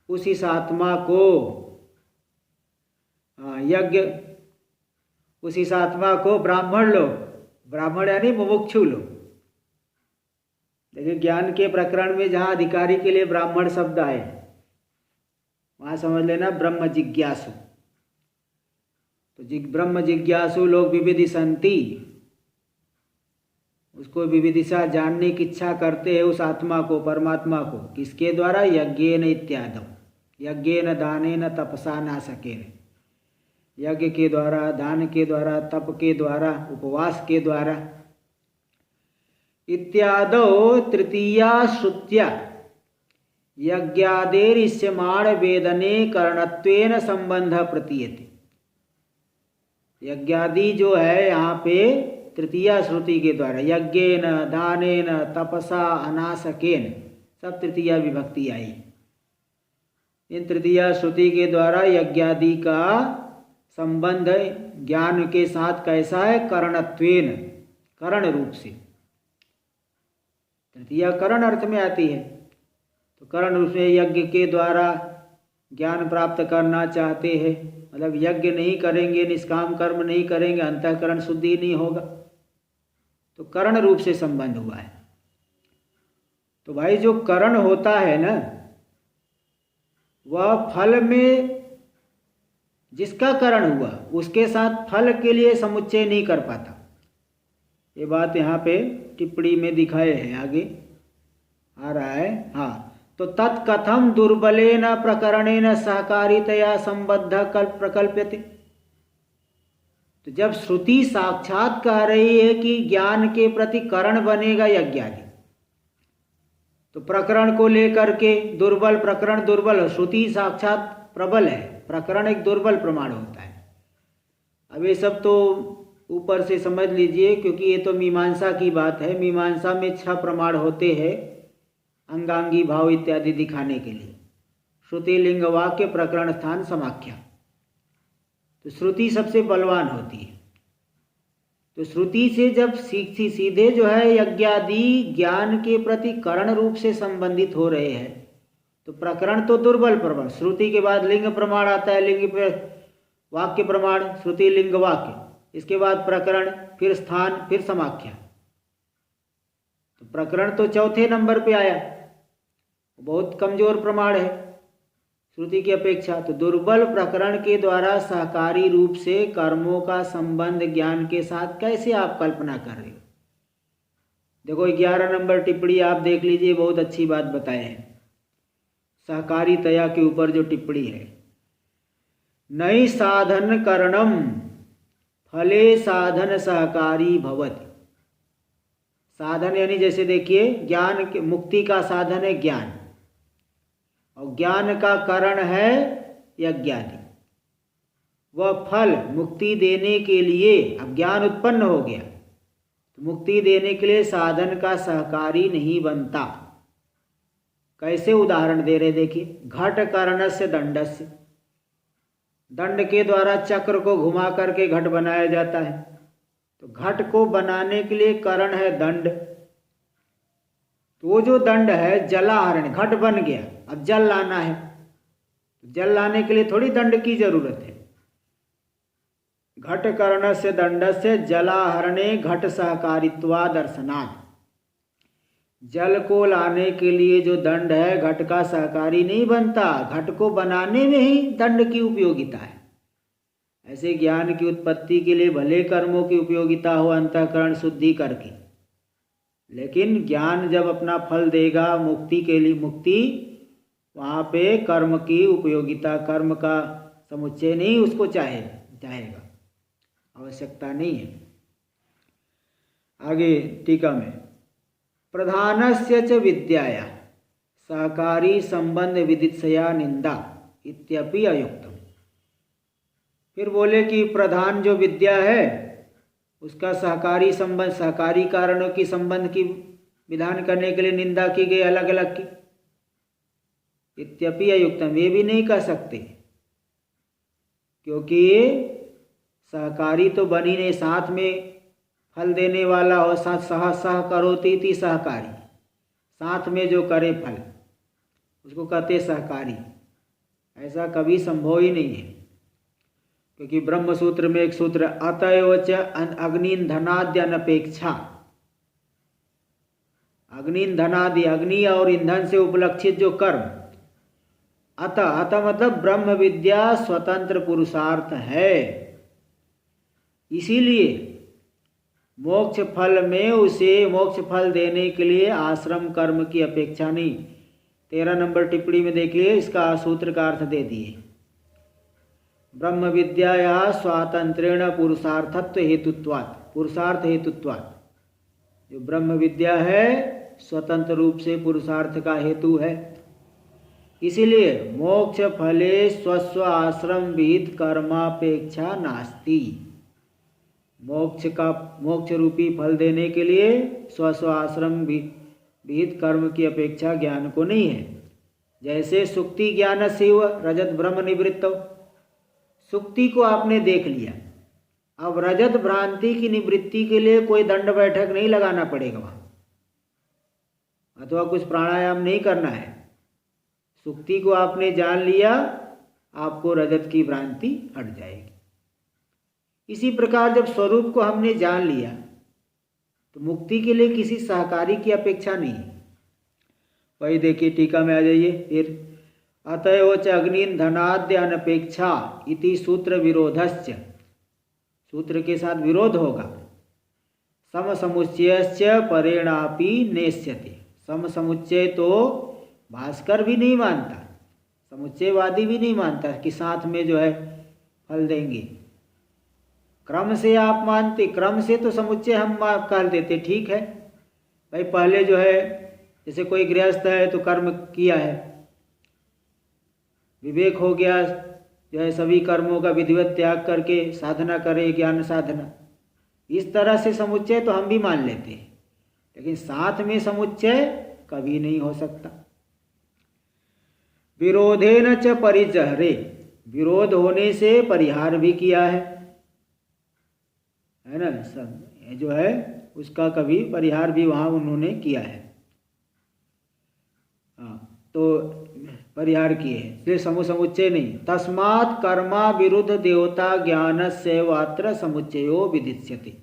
उस इस आत्मा को यज्ञ, उस इस आत्मा को ब्राह्मण लोग, ब्राह्मण यानी मुमुक्षु लोग। देखिए ज्ञान के प्रकरण में जहाँ अधिकारी के लिए ब्राह्मण शब्द आए, वहाँ समझ लेना ब्रह्म जिज्ञासु। तो ब्रह्म जिज्ञासु लोग विविदिशन्ति, उसको विविदिशा, जानने की इच्छा करते हैं उस आत्मा को, परमात्मा को। किसके द्वारा? यज्ञेन इत्यादम, यज्ञेन दानेन तपसा नासकेन, यज्ञ के द्वारा, दान के द्वारा, तप के द्वारा, उपवास के द्वारा। इत्यादो तृतीया श्रुत्या यज्ञादेरिष्यमाण वेदने करणत्वेन संबंध प्रतीयते। यज्ञादि जो है यहाँ पे तृतीया श्रुति के द्वारा, यज्ञेन, दानेन, तपसा, अनासकेन, सब तृतीया विभक्ति आई। इन तृतीया श्रुति के द्वारा यज्ञादि का संबंध ज्ञान के साथ कैसा है? करणत्वेन, करण रूप से। तृतीया करण अर्थ में आती है, तो करण रूप से यज्ञ के द्वारा ज्ञान प्राप्त करना चाहते हैं। मतलब यज्ञ नहीं करेंगे, निष्काम कर्म नहीं करेंगे, अंतःकरण शुद्धि नहीं होगा, तो करण रूप से संबंध हुआ है। तो भाई जो करण होता है ना, वह फल में जिसका करण हुआ उसके साथ फल के लिए समुच्चय नहीं कर पाता। ये बात यहाँ पे टिप्पणी में दिखाए है, आगे आ रहा है। हाँ, तो तत्कथम दुर्बलेन प्रकरणेन सहकारितया संबद्ध प्रकल्प्यते। तो जब श्रुति साक्षात कह रही है कि ज्ञान के प्रति करण बनेगा यज्ञादि, तो प्रकरण को लेकर के दुर्बल, प्रकरण दुर्बल, श्रुति साक्षात प्रबल है, प्रकरण एक दुर्बल प्रमाण होता है। अब ये सब तो ऊपर से समझ लीजिए, क्योंकि ये तो मीमांसा की बात है। मीमांसा में 6 प्रमाण होते हैं अंगांगी भाव इत्यादि दिखाने के लिए। श्रुति लिंग वाक्य प्रकरण स्थान समाख्या। तो श्रुति सबसे बलवान होती है। तो श्रुति से जब सीधे जो है यज्ञादि ज्ञान के प्रति करण रूप से संबंधित हो रहे हैं, तो प्रकरण तो दुर्बल प्रमाण। श्रुति के बाद लिंग प्रमाण आता है, लिंग पे वाक्य प्रमाण, श्रुति लिंग वाक्य, इसके बाद प्रकरण, फिर स्थान, फिर समाख्या। तो प्रकरण तो चौथे नंबर पे आया, बहुत कमजोर प्रमाण है श्रुति की अपेक्षा। तो दुर्बल प्रकरण के द्वारा सहकारी रूप से कर्मों का संबंध ज्ञान के साथ कैसे आप कल्पना कर रहे हो? देखो 11 नंबर टिप्पणी आप देख लीजिए, बहुत अच्छी बात बताए हैं सहकारी तया के ऊपर जो टिप्पणी है। नई साधन करणम फले साधन सहकारी भवति। साधन यानी जैसे देखिए ज्ञान के, मुक्ति का साधन है ज्ञान, और ज्ञान का कारण है यज्ञादि। वह फल मुक्ति देने के लिए, अब ज्ञान उत्पन्न हो गया तो मुक्ति देने के लिए साधन का सहकारी नहीं बनता। कैसे उदाहरण दे रहे देखिए, घट करणस्य दंडस्य, दंड के द्वारा चक्र को घुमा करके घट बनाया जाता है। तो घट को बनाने के लिए कारण है दंड। तो वो जो दंड है जलाहरण, घट बन गया, अब जल लाना है, जल लाने के लिए थोड़ी दंड की जरूरत है। घट करणस्य दंडस्य जलाहरणे घट सहकारित्वा दर्शनात्। जल को लाने के लिए जो दंड है घट का सहकारी नहीं बनता, घट को बनाने में ही दंड की उपयोगिता है। ऐसे ज्ञान की उत्पत्ति के लिए भले कर्मों की उपयोगिता हो अंतःकरण शुद्धि करके, लेकिन ज्ञान जब अपना फल देगा मुक्ति के लिए, मुक्ति वहाँ पे कर्म की उपयोगिता, कर्म का समुच्चय नहीं उसको चाहेगा, आवश्यकता नहीं है। आगे टीका में प्रधानस्य च विद्याया सहकारी संबंध विदित्सया निंदा इत्यपि अयुक्तम। फिर बोले कि प्रधान जो विद्या है उसका सहकारी संबंध, सहकारी कारणों की संबंध की विधान करने के लिए निंदा की गई अलग अलग की। इत्यपि अयुक्तम, ये भी नहीं कह सकते क्योंकि सहकारी तो बनी नहीं, साथ में फल देने वाला हो, सह करोति इति सहकारी, साथ में जो करे फल उसको कहते सहकारी। ऐसा कभी संभव ही नहीं है, क्योंकि ब्रह्म सूत्र में एक सूत्र अतएव च अग्निधनाद्य अनपेक्षा। अग्निधनादि, अग्नि और ईंधन से उपलक्षित जो कर्म, अतः मतलब ब्रह्म विद्या स्वतंत्र पुरुषार्थ है, इसीलिए मोक्ष फल में उसे मोक्ष फल देने के लिए आश्रम कर्म की अपेक्षा नहीं। 13 नंबर टिप्पणी में देखिए, इसका सूत्र का अर्थ दे दिए। ब्रह्म विद्या या स्वातंत्रेण पुरुषार्थत्व हेतुत्वात्, पुरुषार्थ हेतुत्वात्, जो ब्रह्म विद्या है स्वतंत्र रूप से पुरुषार्थ का हेतु है, इसीलिए मोक्ष फले स्वस्व आश्रम विहित कर्मापेक्षा नास्ति। मोक्ष रूपी फल देने के लिए स्वस्व आश्रम विहित कर्म की अपेक्षा ज्ञान को नहीं है। जैसे सुक्ति ज्ञान से रजत ब्रह्म निवृत्त, सुक्ति को आपने देख लिया, अब रजत भ्रांति की निवृत्ति के लिए कोई दंड बैठक नहीं लगाना पड़ेगा वहां, अथवा कुछ प्राणायाम नहीं करना है। सुक्ति को आपने जान लिया, आपको रजत की भ्रांति हट जाएगी। इसी प्रकार जब स्वरूप को हमने जान लिया तो मुक्ति के लिए किसी सहकारी की अपेक्षा नहीं। वही देखिए टीका में आ जाइए फिर, अतएव च अग्निधनाद्य अनपेक्षा इति सूत्र विरोधश्च, सूत्र के साथ विरोध होगा। सम समुच्चयस्य परेणापि नेष्यते, सम समुच्चय तो भास्कर भी नहीं मानता, समुच्चयवादी भी नहीं मानता कि साथ में जो है फल देंगे। क्रम से आप मानते, क्रम से तो समुच्चय हम कर देते, ठीक है भाई। पहले जो है जैसे कोई गृहस्थ है तो कर्म किया है, विवेक हो गया, जो है सभी कर्मों का विधिवत त्याग करके साधना करे, ज्ञान साधना, इस तरह से समुच्चय तो हम भी मान लेते हैं, लेकिन साथ में समुच्चय कभी नहीं हो सकता। विरोधेन च परिजहरे, विरोध होने से परिहार भी किया है ना, सब जो है उसका कभी परिहार भी वहाँ उन्होंने किया है। हाँ, तो परिहार किए हैं, इसलिए समुच्चय नहीं। तस्मात् कर्मा विरुद्ध देवता ज्ञान से वात्र समुच्चयो विदिश्यते,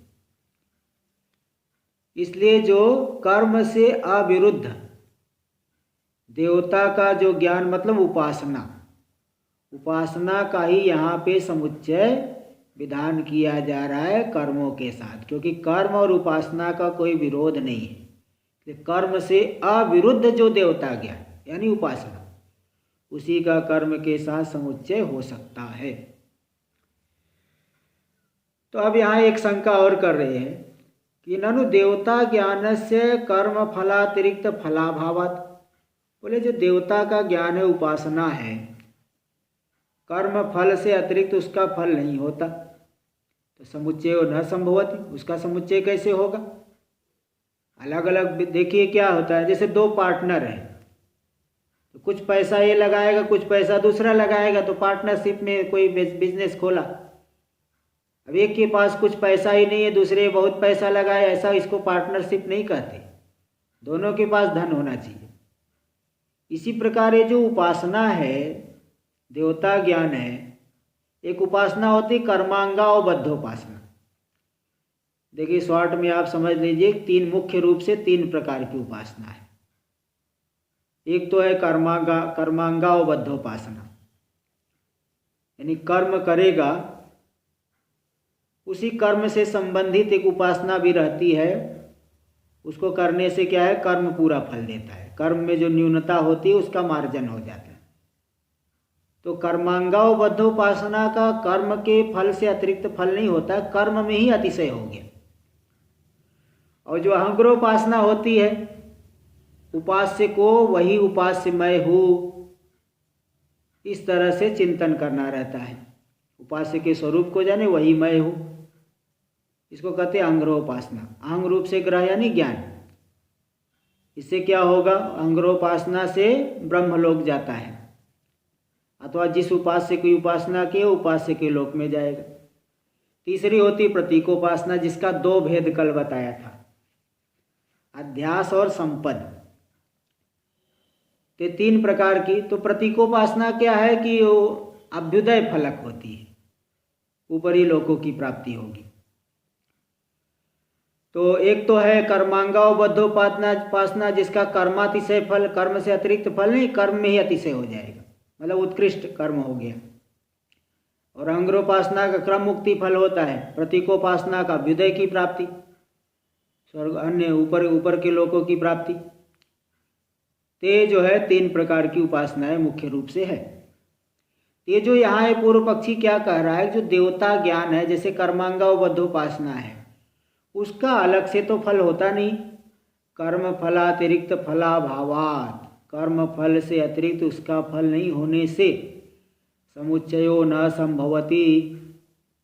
इसलिए जो कर्म से अविरुद्ध देवता का जो ज्ञान मतलब उपासना, उपासना का ही यहाँ पे समुच्चय विधान किया जा रहा है कर्मों के साथ, क्योंकि कर्म और उपासना का कोई विरोध नहीं है। कर्म से अविरुद्ध जो देवता ज्ञान यानी उपासना, उसी का कर्म के साथ समुच्चय हो सकता है। तो अब यहाँ एक शंका और कर रहे हैं कि ननु देवता ज्ञान से कर्म फलातिरिक्त फलाभावात्, बोले जो देवता का ज्ञान है उपासना है, कर्म फल से अतिरिक्त उसका फल नहीं होता, तो समुच्चय न संभवति, उसका समुच्चय कैसे होगा। अलग अलग देखिए क्या होता है, जैसे दो पार्टनर हैं तो कुछ पैसा ये लगाएगा कुछ पैसा दूसरा लगाएगा, तो पार्टनरशिप में कोई बिजनेस खोला, अब एक के पास कुछ पैसा ही नहीं है दूसरे बहुत पैसा लगाए, ऐसा इसको पार्टनरशिप नहीं कहते, दोनों के पास धन होना चाहिए। इसी प्रकार ये जो उपासना है देवता ज्ञान है, एक उपासना होती कर्मांगावबद्धोपासना। देखिए शॉर्ट में आप समझ लीजिए, तीन मुख्य रूप से तीन प्रकार की उपासना है। एक तो है कर्मांगावबद्धोपासना, यानी कर्म करेगा उसी कर्म से संबंधित एक उपासना भी रहती है, उसको करने से क्या है कर्म पूरा फल देता है, कर्म में जो न्यूनता होती है उसका मार्जन हो जाता है। तो कर्मांगावबद्धोपासना का कर्म के फल से अतिरिक्त फल नहीं होता, कर्म में ही अतिशय हो गया। और जो अहंग्रोपासना होती है, उपास्य को वही उपास्य मैं हूँ इस तरह से चिंतन करना रहता है, उपास्य के स्वरूप को जाने वही मैं हूँ, इसको कहते हैं अहंग्रोपासना। अहंग रूप से ग्रह यानी ज्ञान, इससे क्या होगा, अहंग्रोपासना से ब्रह्मलोक जाता है, अथवा जिस उपास्य की उपासना की उपास्य के लोक में जाएगा। तीसरी होती प्रतीकोपासना, जिसका दो भेद कल बताया था, अध्यास और संपद, तो तीन प्रकार की। तो प्रतीकोपासना क्या है कि वो अभ्युदय फलक होती है, ऊपरी लोकों की प्राप्ति होगी। तो एक तो है कर्मांगावबद्धोपासना, जिसका कर्मातिशय फल, कर्म से अतिरिक्त फल नहीं, कर्म में ही अतिशय हो जाएगा, मतलब उत्कृष्ट कर्म हो गया। और अहंग्रोपासना का क्रम मुक्ति फल होता है, प्रतीकोपासना का अभ्युदय की प्राप्ति, स्वर्ग अन्य ऊपर के लोकों की प्राप्ति। ते जो है तीन प्रकार की उपासनाएं मुख्य रूप से है। ये जो यहाँ है पूर्व पक्षी क्या कह रहा है, जो देवता ज्ञान है जैसे कर्मांगावबद्धोपासना है, उसका अलग से तो फल होता नहीं, कर्म फलातिरिक्त फलाभावात्, कर्म फल से अतिरिक्त उसका फल नहीं होने से समुच्चयो न संभवति,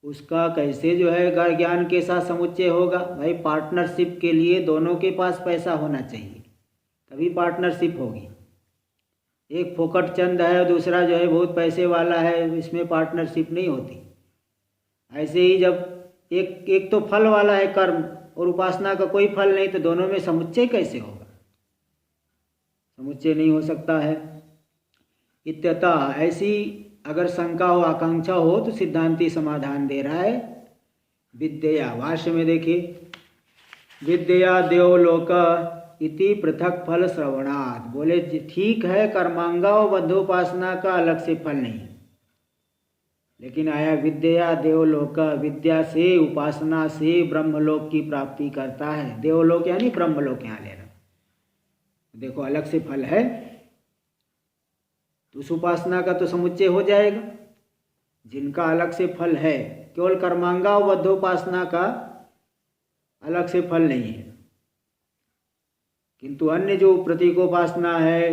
उसका कैसे जो है ज्ञान के साथ समुच्चय होगा। भाई पार्टनरशिप के लिए दोनों के पास पैसा होना चाहिए, तभी पार्टनरशिप होगी। एक फोकट चंद है और दूसरा जो है बहुत पैसे वाला है, इसमें पार्टनरशिप नहीं होती। ऐसे ही जब एक तो फल वाला है कर्म और उपासना का कोई फल नहीं, तो दोनों में समुच्चय कैसे होगा, समुच्चय नहीं हो सकता है। इत्यतः ऐसी अगर शंका हो आकांक्षा हो तो सिद्धांती समाधान दे रहा है। विद्या भाष्य में देखिए, विद्या देवलोक इति पृथक फल श्रवणात्, बोले ठीक है कर्मांगावबद्धोपासना का अलग से फल नहीं, लेकिन आया विद्या देवलोक, विद्या से उपासना से ब्रह्मलोक की प्राप्ति करता है। देवलोक यानी ब्रह्मलोक यहाँ लेना, देखो अलग से फल है, तो उस उपासना का तो समुच्चय हो जाएगा। जिनका अलग से फल है, केवल कर्मांगावबद्धोपासना का अलग से फल नहीं है, किंतु अन्य जो प्रतीकोपासना है,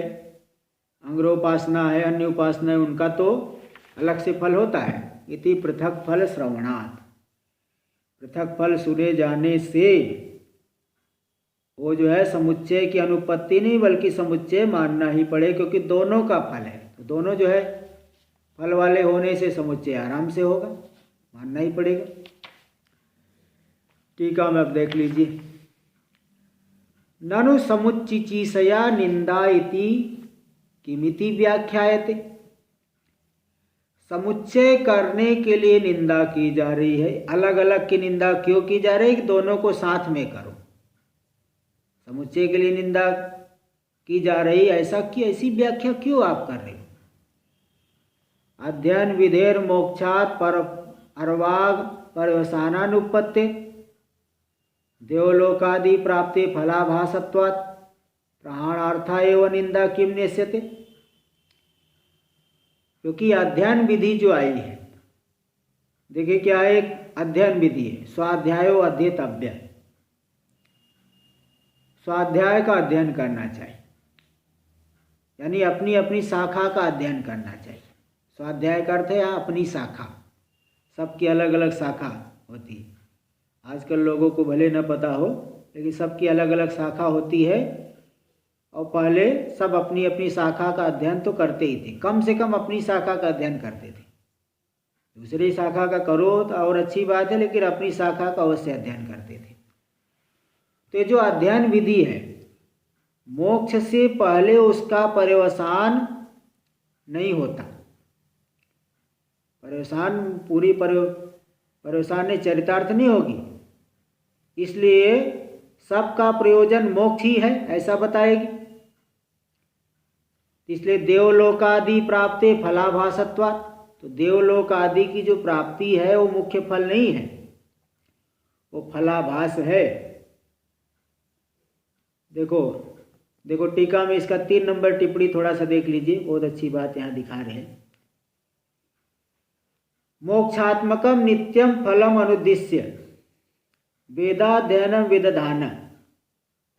अंग्रोपासना है, अन्य उपासना है, उनका तो अलग से फल होता है। इति पृथक फल श्रवणात्, पृथक फल सुने जाने से वो जो है समुच्चय की अनुपत्ति नहीं बल्कि समुच्चय मानना ही पड़े, क्योंकि दोनों का फल है। तो दोनों जो है फल वाले होने से समुच्चय आराम से होगा, मानना ही पड़ेगा। टीका में अब देख लीजिए, ननु समुच्चिचीषया निंदा इति किमिति व्याख्यायते। समुच्चय करने के लिए निंदा की जा रही है, अलग अलग की निंदा क्यों की जा रही है कि दोनों को साथ में करो। समुच्चय के लिए निंदा की जा रही, ऐसी व्याख्या क्यों आप कर रहे हो? अध्ययन विधेर मोक्षात पर अर्वाग पर्यवसानानुपत्ते देवलोकादि प्राप्ति फलाभासत्वात् प्रहाणार्था एवं निंदा किम नेष्यते। क्योंकि अध्ययन विधि जो आई है, देखिए क्या एक अध्ययन विधि है, स्वाध्यायो अध्येतव्य, स्वाध्याय का अध्ययन करना चाहिए, यानी अपनी अपनी शाखा का अध्ययन करना चाहिए। स्वाध्याय का अर्थ है यहाँ अपनी शाखा, सबकी अलग अलग शाखा होती है। आजकल लोगों को भले न पता हो, लेकिन सबकी अलग अलग शाखा होती है, और पहले सब अपनी अपनी शाखा का अध्ययन तो करते ही थे, कम से कम अपनी शाखा का अध्ययन करते थे। दूसरी शाखा का करो तो और अच्छी बात है, लेकिन अपनी शाखा का अवश्य अध्ययन करते थे। तो ये जो अध्ययन विधि है, मोक्ष से पहले उसका पर्यवसान नहीं होता। पर्यवसान पूरी पर्यवसान ने चरितार्थ नहीं होगी, इसलिए सबका प्रयोजन मोक्ष ही है, ऐसा बताएगी। इसलिए देवलोकादि प्राप्ति फलाभासत्वात्, तो देवलोक आदि की जो प्राप्ति है वो मुख्य फल नहीं है, वो फलाभास है। देखो टीका में इसका 3 नंबर टिप्पणी थोड़ा सा देख लीजिए, बहुत अच्छी बात यहाँ दिखा रहे हैं। मोक्षात्मकम नित्यम फलम अनुद्दिश्य वेदाध्ययनम विदधान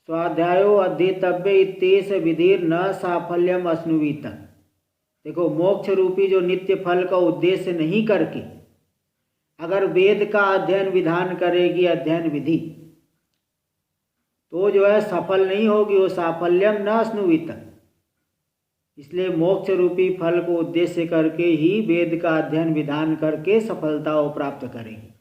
स्वाध्यायो अध्येतव्य इत्येष विधिर न साफल्यम अश्नुवीत। देखो, मोक्ष रूपी जो नित्य फल का उद्देश्य नहीं करके अगर वेद का अध्ययन विधान करेगी, अध्ययन विधि, तो जो है सफल नहीं होगी, वो साफल्यम न अश्नुवीत। इसलिए मोक्ष रूपी फल को उद्देश्य करके ही वेद का अध्ययन विधान करके सफलता वो प्राप्त करेगी।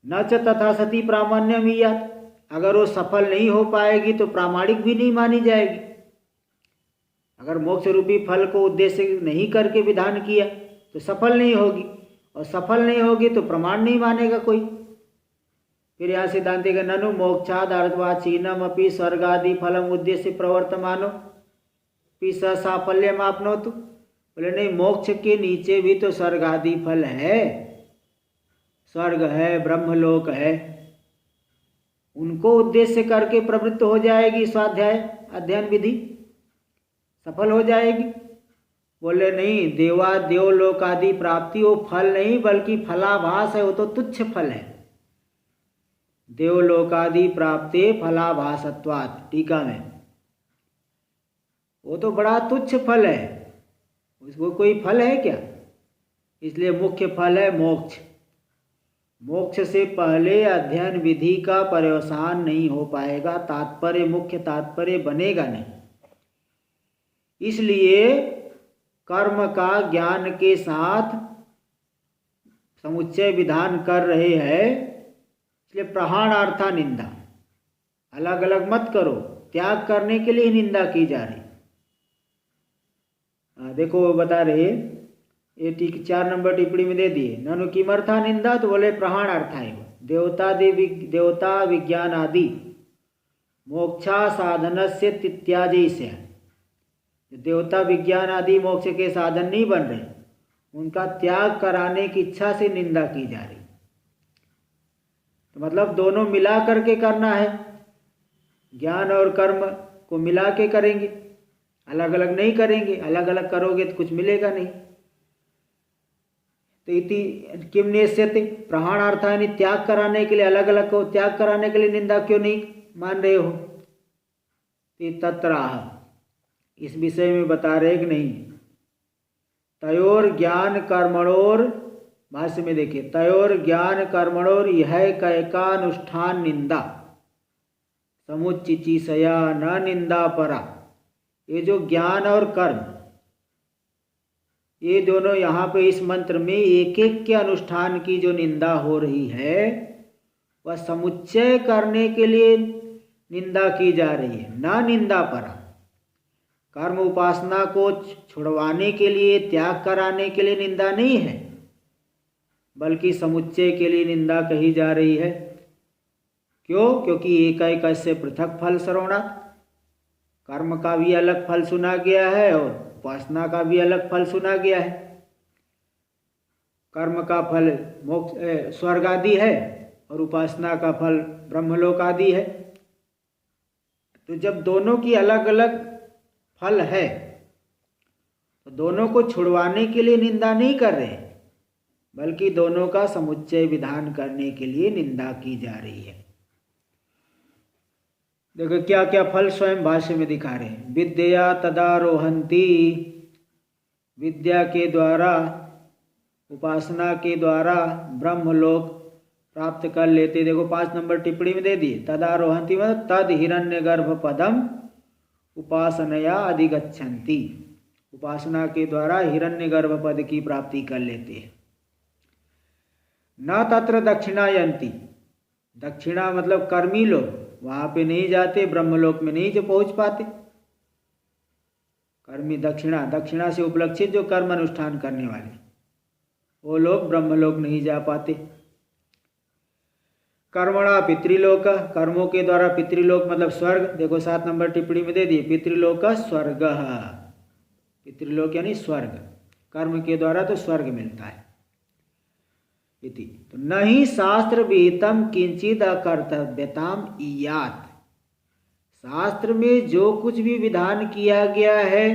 न च तथा सती प्रामाण्यम यात, अगर वो सफल नहीं हो पाएगी तो प्रामाणिक भी नहीं मानी जाएगी। अगर मोक्ष रूपी फल को उद्देश्य नहीं करके विधान किया तो सफल नहीं होगी, और सफल नहीं होगी तो प्रमाण नहीं मानेगा कोई। फिर यहाँ सिद्धांति का ननु मोक्षाद अर्थवाचीनम अपि स्वर्गादि फलम उद्देश्य प्रवर्तमानो पि साफल्यम आपनोतु। बोले नहीं, मोक्ष के नीचे भी तो स्वर्ग आदि फल है, स्वर्ग है, ब्रह्मलोक है, उनको उद्देश्य करके प्रवृत्त हो जाएगी स्वाध्याय अध्ययन विधि, सफल हो जाएगी। बोले नहीं, देवलोक आदि प्राप्ति वो फल नहीं बल्कि फलाभास है, वो तो तुच्छ फल है। देवलोकादि प्राप्ते फलाभासत्वात्, टीका में, वो तो बड़ा तुच्छ फल है, उसको कोई फल है क्या? इसलिए मुख्य फल है मोक्ष। मोक्ष से पहले अध्ययन विधि का पर्यवसान नहीं हो पाएगा, तात्पर्य मुख्य तात्पर्य बनेगा नहीं। इसलिए कर्म का ज्ञान के साथ समुच्चय विधान कर रहे हैं, इसलिए प्रहाणार्था निंदा, अलग अलग मत करो, त्याग करने के लिए निंदा की जा रही। देखो वो बता रहे, ये 4 नंबर टिप्पणी में दे दिए, ननु किमर्था निंदा, तो बोले प्रहाणार्था है, देवता विज्ञान आदि मोक्षा साधन से तित्याजय से, देवता विज्ञान आदि मोक्ष के साधन नहीं बन रहे, उनका त्याग कराने की इच्छा से निंदा की जा रही। तो मतलब दोनों मिला करके करना है, ज्ञान और कर्म को मिला के करेंगे, अलग अलग नहीं करेंगे। अलग अलग करोगे तो कुछ मिलेगा नहीं। तो इति किम नेष्यते, प्रहाणार्थ यानी त्याग कराने के लिए, अलग अलग को त्याग कराने के लिए निंदा क्यों नहीं मान रहे हो? तत्राह, इस विषय में बता रहे कि नहीं, तयोर ज्ञान कर्मणोर, भाष्य में देखिए, तयोर ज्ञान कर्मणोर यह कैकानुष्ठान निंदा समुच्चिचीषया न निंदा परा ये जो ज्ञान और कर्म, ये दोनों यहाँ पे इस मंत्र में एक एक के अनुष्ठान की जो निंदा हो रही है वह समुच्चय करने के लिए निंदा की जा रही है, ना निंदा पर। कर्म उपासना को छुड़वाने के लिए, त्याग कराने के लिए निंदा नहीं है, बल्कि समुच्चय के लिए निंदा कही जा रही है। क्यों? क्योंकि एक से पृथक फल श्रवणात्, कर्म का भी अलग फल सुना गया है और उपासना का भी अलग फल सुना गया है। कर्म का फल मोक्ष स्वर्ग आदि है और उपासना का फल ब्रह्मलोक आदि है। तो जब दोनों की अलग अलग फल है तो दोनों को छुड़वाने के लिए निंदा नहीं कर रहे, बल्कि दोनों का समुच्चय विधान करने के लिए निंदा की जा रही है। देखो क्या क्या फल स्वयं भाष्य में दिखा रहे हैं। विद्या तदारोहंती, विद्या के द्वारा, उपासना के द्वारा ब्रह्मलोक प्राप्त कर लेते। देखो 5 नंबर टिप्पणी में दे दिए, तदारोहंती मतलब तद हिरण्यगर्भ पदम उपासनया अधिगच्छन्ति, उपासना के द्वारा हिरण्यगर्भ पद की प्राप्ति कर लेते हैं। न तत्र दक्षिणायन्ति, दक्षिणा मतलब कर्मी लोग वहां पे नहीं जाते, ब्रह्मलोक में नहीं जो पहुंच पाते। कर्मी दक्षिणा, दक्षिणा से उपलक्षित जो कर्म अनुष्ठान करने वाले, वो लोग ब्रह्मलोक नहीं जा पाते। कर्मणा पितृलोक, कर्मों के द्वारा पितृलोक मतलब स्वर्ग। देखो 7 नंबर टिप्पणी में दे दिए, पितृलोक स्वर्ग, पितृलोक यानी स्वर्ग, कर्म के द्वारा तो स्वर्ग मिलता है। इति तो नहीं शास्त्र विहितम किंचित अकर्तव्यताम इयात, शास्त्र में जो कुछ भी विधान किया गया है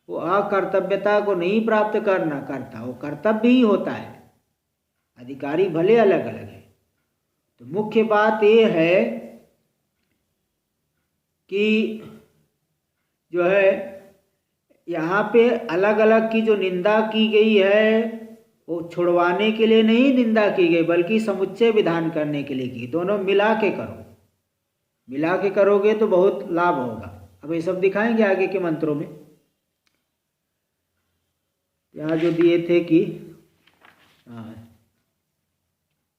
वो अकर्तव्यता को नहीं प्राप्त करना करता, वो कर्तव्य ही होता है। अधिकारी भले अलग अलग है। तो मुख्य बात ये है कि जो है यहाँ पे अलग अलग की जो निंदा की गई है वो छुड़वाने के लिए नहीं निंदा की गई, बल्कि समुच्चय विधान करने के लिए की। दोनों मिला के करो, मिला के करोगे तो बहुत लाभ होगा। अब ये सब दिखाएंगे आगे के मंत्रों में। यहाँ जो दिए थे कि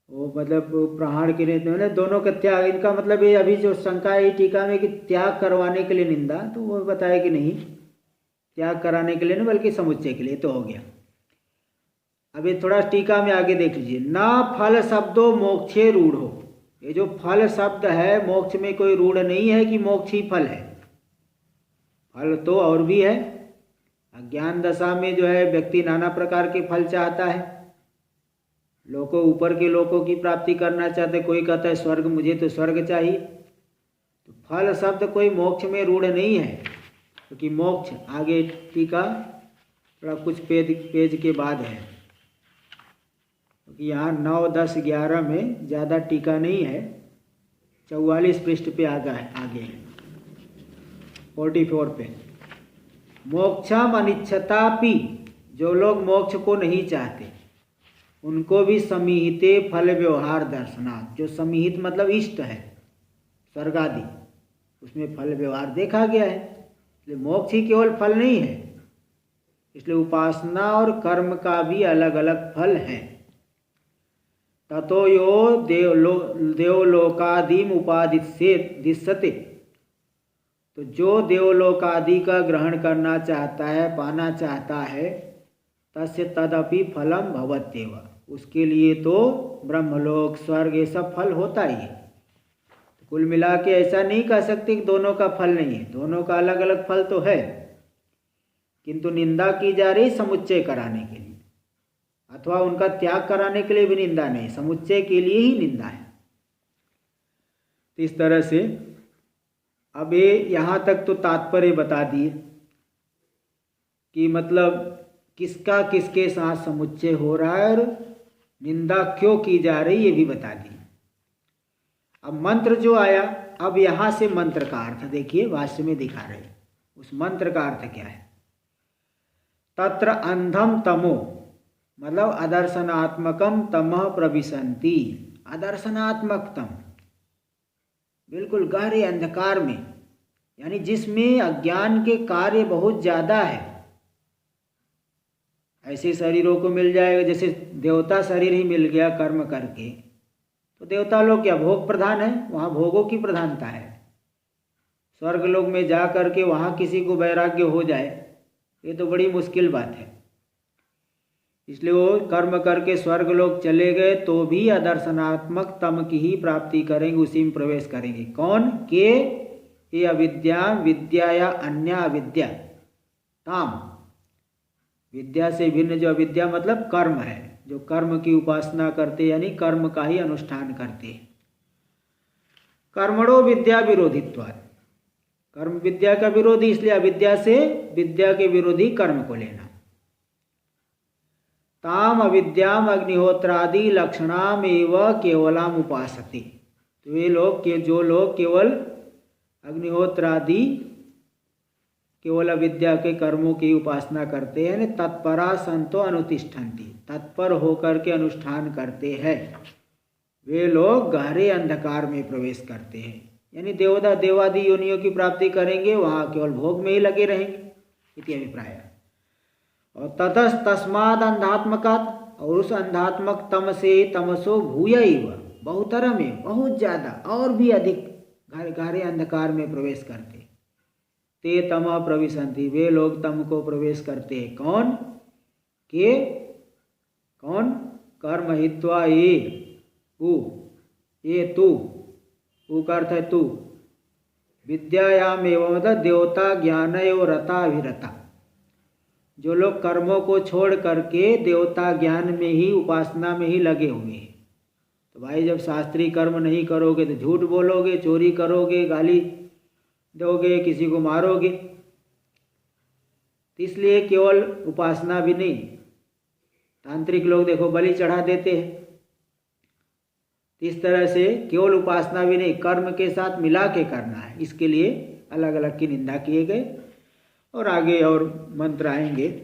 वो मतलब प्रहार के लिए दोनों का त्याग, इनका मतलब ये अभी जो शंका है टीका में कि त्याग करवाने के लिए निंदा, तो वो बताया कि नहीं, त्याग कराने के लिए नहीं बल्कि समुच्चय के लिए, तो हो गया। अभी थोड़ा टीका में आगे देख लीजिए। ना फल शब्दों मोक्षे रूढ़ हो, ये जो फल शब्द है मोक्ष में कोई रूढ़ नहीं है कि मोक्ष ही फल है। फल तो और भी है। अज्ञान दशा में जो है व्यक्ति नाना प्रकार के फल चाहता है, लोगों ऊपर के लोगों की प्राप्ति करना चाहते, कोई कहता है स्वर्ग, मुझे तो स्वर्ग चाहिए। तो फल शब्द कोई मोक्ष में रूढ़ नहीं है, क्योंकि मोक्ष आगे टीका थोड़ा कुछ पेज के बाद है, क्योंकि यहाँ 9, 10, 11 में ज़्यादा टीका नहीं है। 44 पृष्ठ पे आगे 44 पे मोक्षम अनिच्छतापि, जो लोग मोक्ष को नहीं चाहते उनको भी समीहिते फल व्यवहार दर्शनात्, जो समीहित मतलब इष्ट है स्वर्ग आदि, उसमें फल व्यवहार देखा गया है। इसलिए मोक्ष ही केवल फल नहीं है, इसलिए उपासना और कर्म का भी अलग अलग फल है। ततो यो देवलोकादिम उपादिश्यते, तो जो देवलोक आदि का ग्रहण करना चाहता है, पाना चाहता है, तस्य तदपि फलम भवत्येव, उसके लिए तो ब्रह्मलोक स्वर्ग ये सब फल होता ही है। तो कुल मिला के ऐसा नहीं कह सकते कि दोनों का फल नहीं है, दोनों का अलग अलग फल तो है, किंतु निंदा की जा रही समुच्चय कराने के लिए, अथवा उनका त्याग कराने के लिए भी निंदा नहीं, समुच्चय के लिए ही निंदा है। तो इस तरह से अब ये यहाँ तक तो तात्पर्य बता दिए कि मतलब किसका किसके साथ समुच्चय हो रहा है और निंदा क्यों की जा रही, ये भी बता दी। अब मंत्र जो आया, अब यहाँ से मंत्र का अर्थ देखिए, भाष्य में दिखा रहे उस मंत्र का अर्थ क्या है। तत्र अंधम तमो मतलब अदर्शनात्मकम तमः प्रविशन्ति, अदर्शनात्मक तम, बिल्कुल गहरे अंधकार में यानी जिसमें अज्ञान के कार्य बहुत ज़्यादा है, ऐसे शरीरों को मिल जाएगा। जैसे देवता शरीर ही मिल गया कर्म करके, तो देवता लोग क्या भोग प्रधान है, वहाँ भोगों की प्रधानता है। स्वर्ग लोक में जा करके वहाँ किसी को वैराग्य हो जाए, ये तो बड़ी मुश्किल बात है। इसलिए वो कर्म करके स्वर्ग लोक चले गए तो भी अदर्शनात्मक तम की ही प्राप्ति करेंगे, उसी में प्रवेश करेंगे। कौन के? ये अविद्या विद्या या अन्य अविद्या ताम, विद्या से भिन्न जो अविद्या मतलब कर्म है, जो कर्म की उपासना करते यानी कर्म का ही अनुष्ठान करते हैं। कर्मणो विद्या विरोधित्वात्, कर्म विद्या का विरोधी, इसलिए अविद्या से विद्या के विरोधी कर्म को लेना। ताम अविद्याम अग्निहोत्रादि लक्षणाम एव केवलाम उपासते, तो वे लोग जो लोग केवल अग्निहोत्रादि केवल अविद्या के कर्मों की उपासना करते हैं, तत्परा संतो अनुतिष्ठन्ति, तत्पर होकर के अनुष्ठान करते हैं, वे लोग गहरे अंधकार में प्रवेश करते हैं। यानी देवादि योनियों की प्राप्ति करेंगे, वहाँ केवल भोग में ही लगे रहेंगे, इति अभिप्राय। और ततस तस्माद अंधात्मकात्, और उस अंधात्मक तम से तमसो भूयैव, बहुतरम में बहुत ज़्यादा और भी अधिक गहरे अंधकार में प्रवेश करते। ते तम प्रविशन्ति, वे लोग तम को प्रवेश करते हैं। कौन के? कौन? कर्म हित्वा ये तू, ऊ का अर्थ है तू, विद्यायाम एवं देवता ज्ञान एवं रता अभिरता, जो लोग कर्मों को छोड़ करके देवता ज्ञान में ही उपासना में ही लगे हुए हैं। तो भाई जब शास्त्रीय कर्म नहीं करोगे तो झूठ बोलोगे, चोरी करोगे, गाली दोगे, किसी को मारोगे, तो इसलिए केवल उपासना भी नहीं। तांत्रिक लोग देखो बलि चढ़ा देते हैं, इस तरह से केवल उपासना भी नहीं, कर्म के साथ मिला के करना है। इसके लिए अलग अलग की निंदा किए गए, और आगे और मंत्र आएंगे,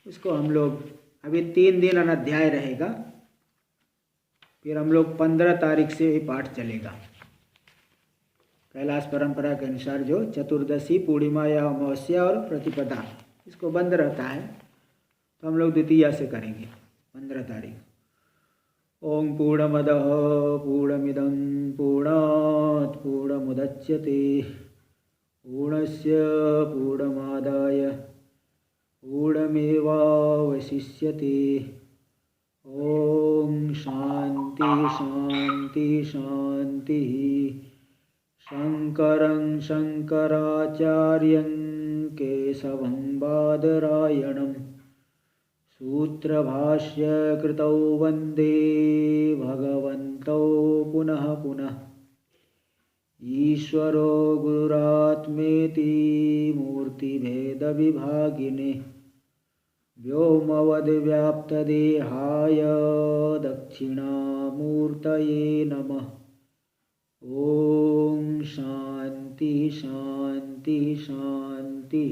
उसको हम लोग अभी 3 दिन अध्याय रहेगा, फिर हम लोग 15 तारीख से ये पाठ चलेगा। कैलाश परंपरा के अनुसार जो चतुर्दशी, पूर्णिमा या अमावस्या और प्रतिपदा इसको बंद रहता है, तो हम लोग द्वितीया से करेंगे 15 तारीख। ओम पूर्णमदः पूर्णमिदं पूर्णात् पूर्णमुदच्यते पूर्णस्य पूर्णमादाय पूर्णमेवावशिष्यते। ओम शांति शांति शांति। शंकरं शंकराचार्यं केशवं बादरायणं सूत्रभाष्यकृतौ वन्दे भगवन्तौ पुनः पुनः। ईश्वरो गुरुरात्मेति मूर्तिभेदविभागिने व्योमवद्व्याप्तदेहाय दक्षिणामूर्तये नमः। ओम शांति शांति शांति।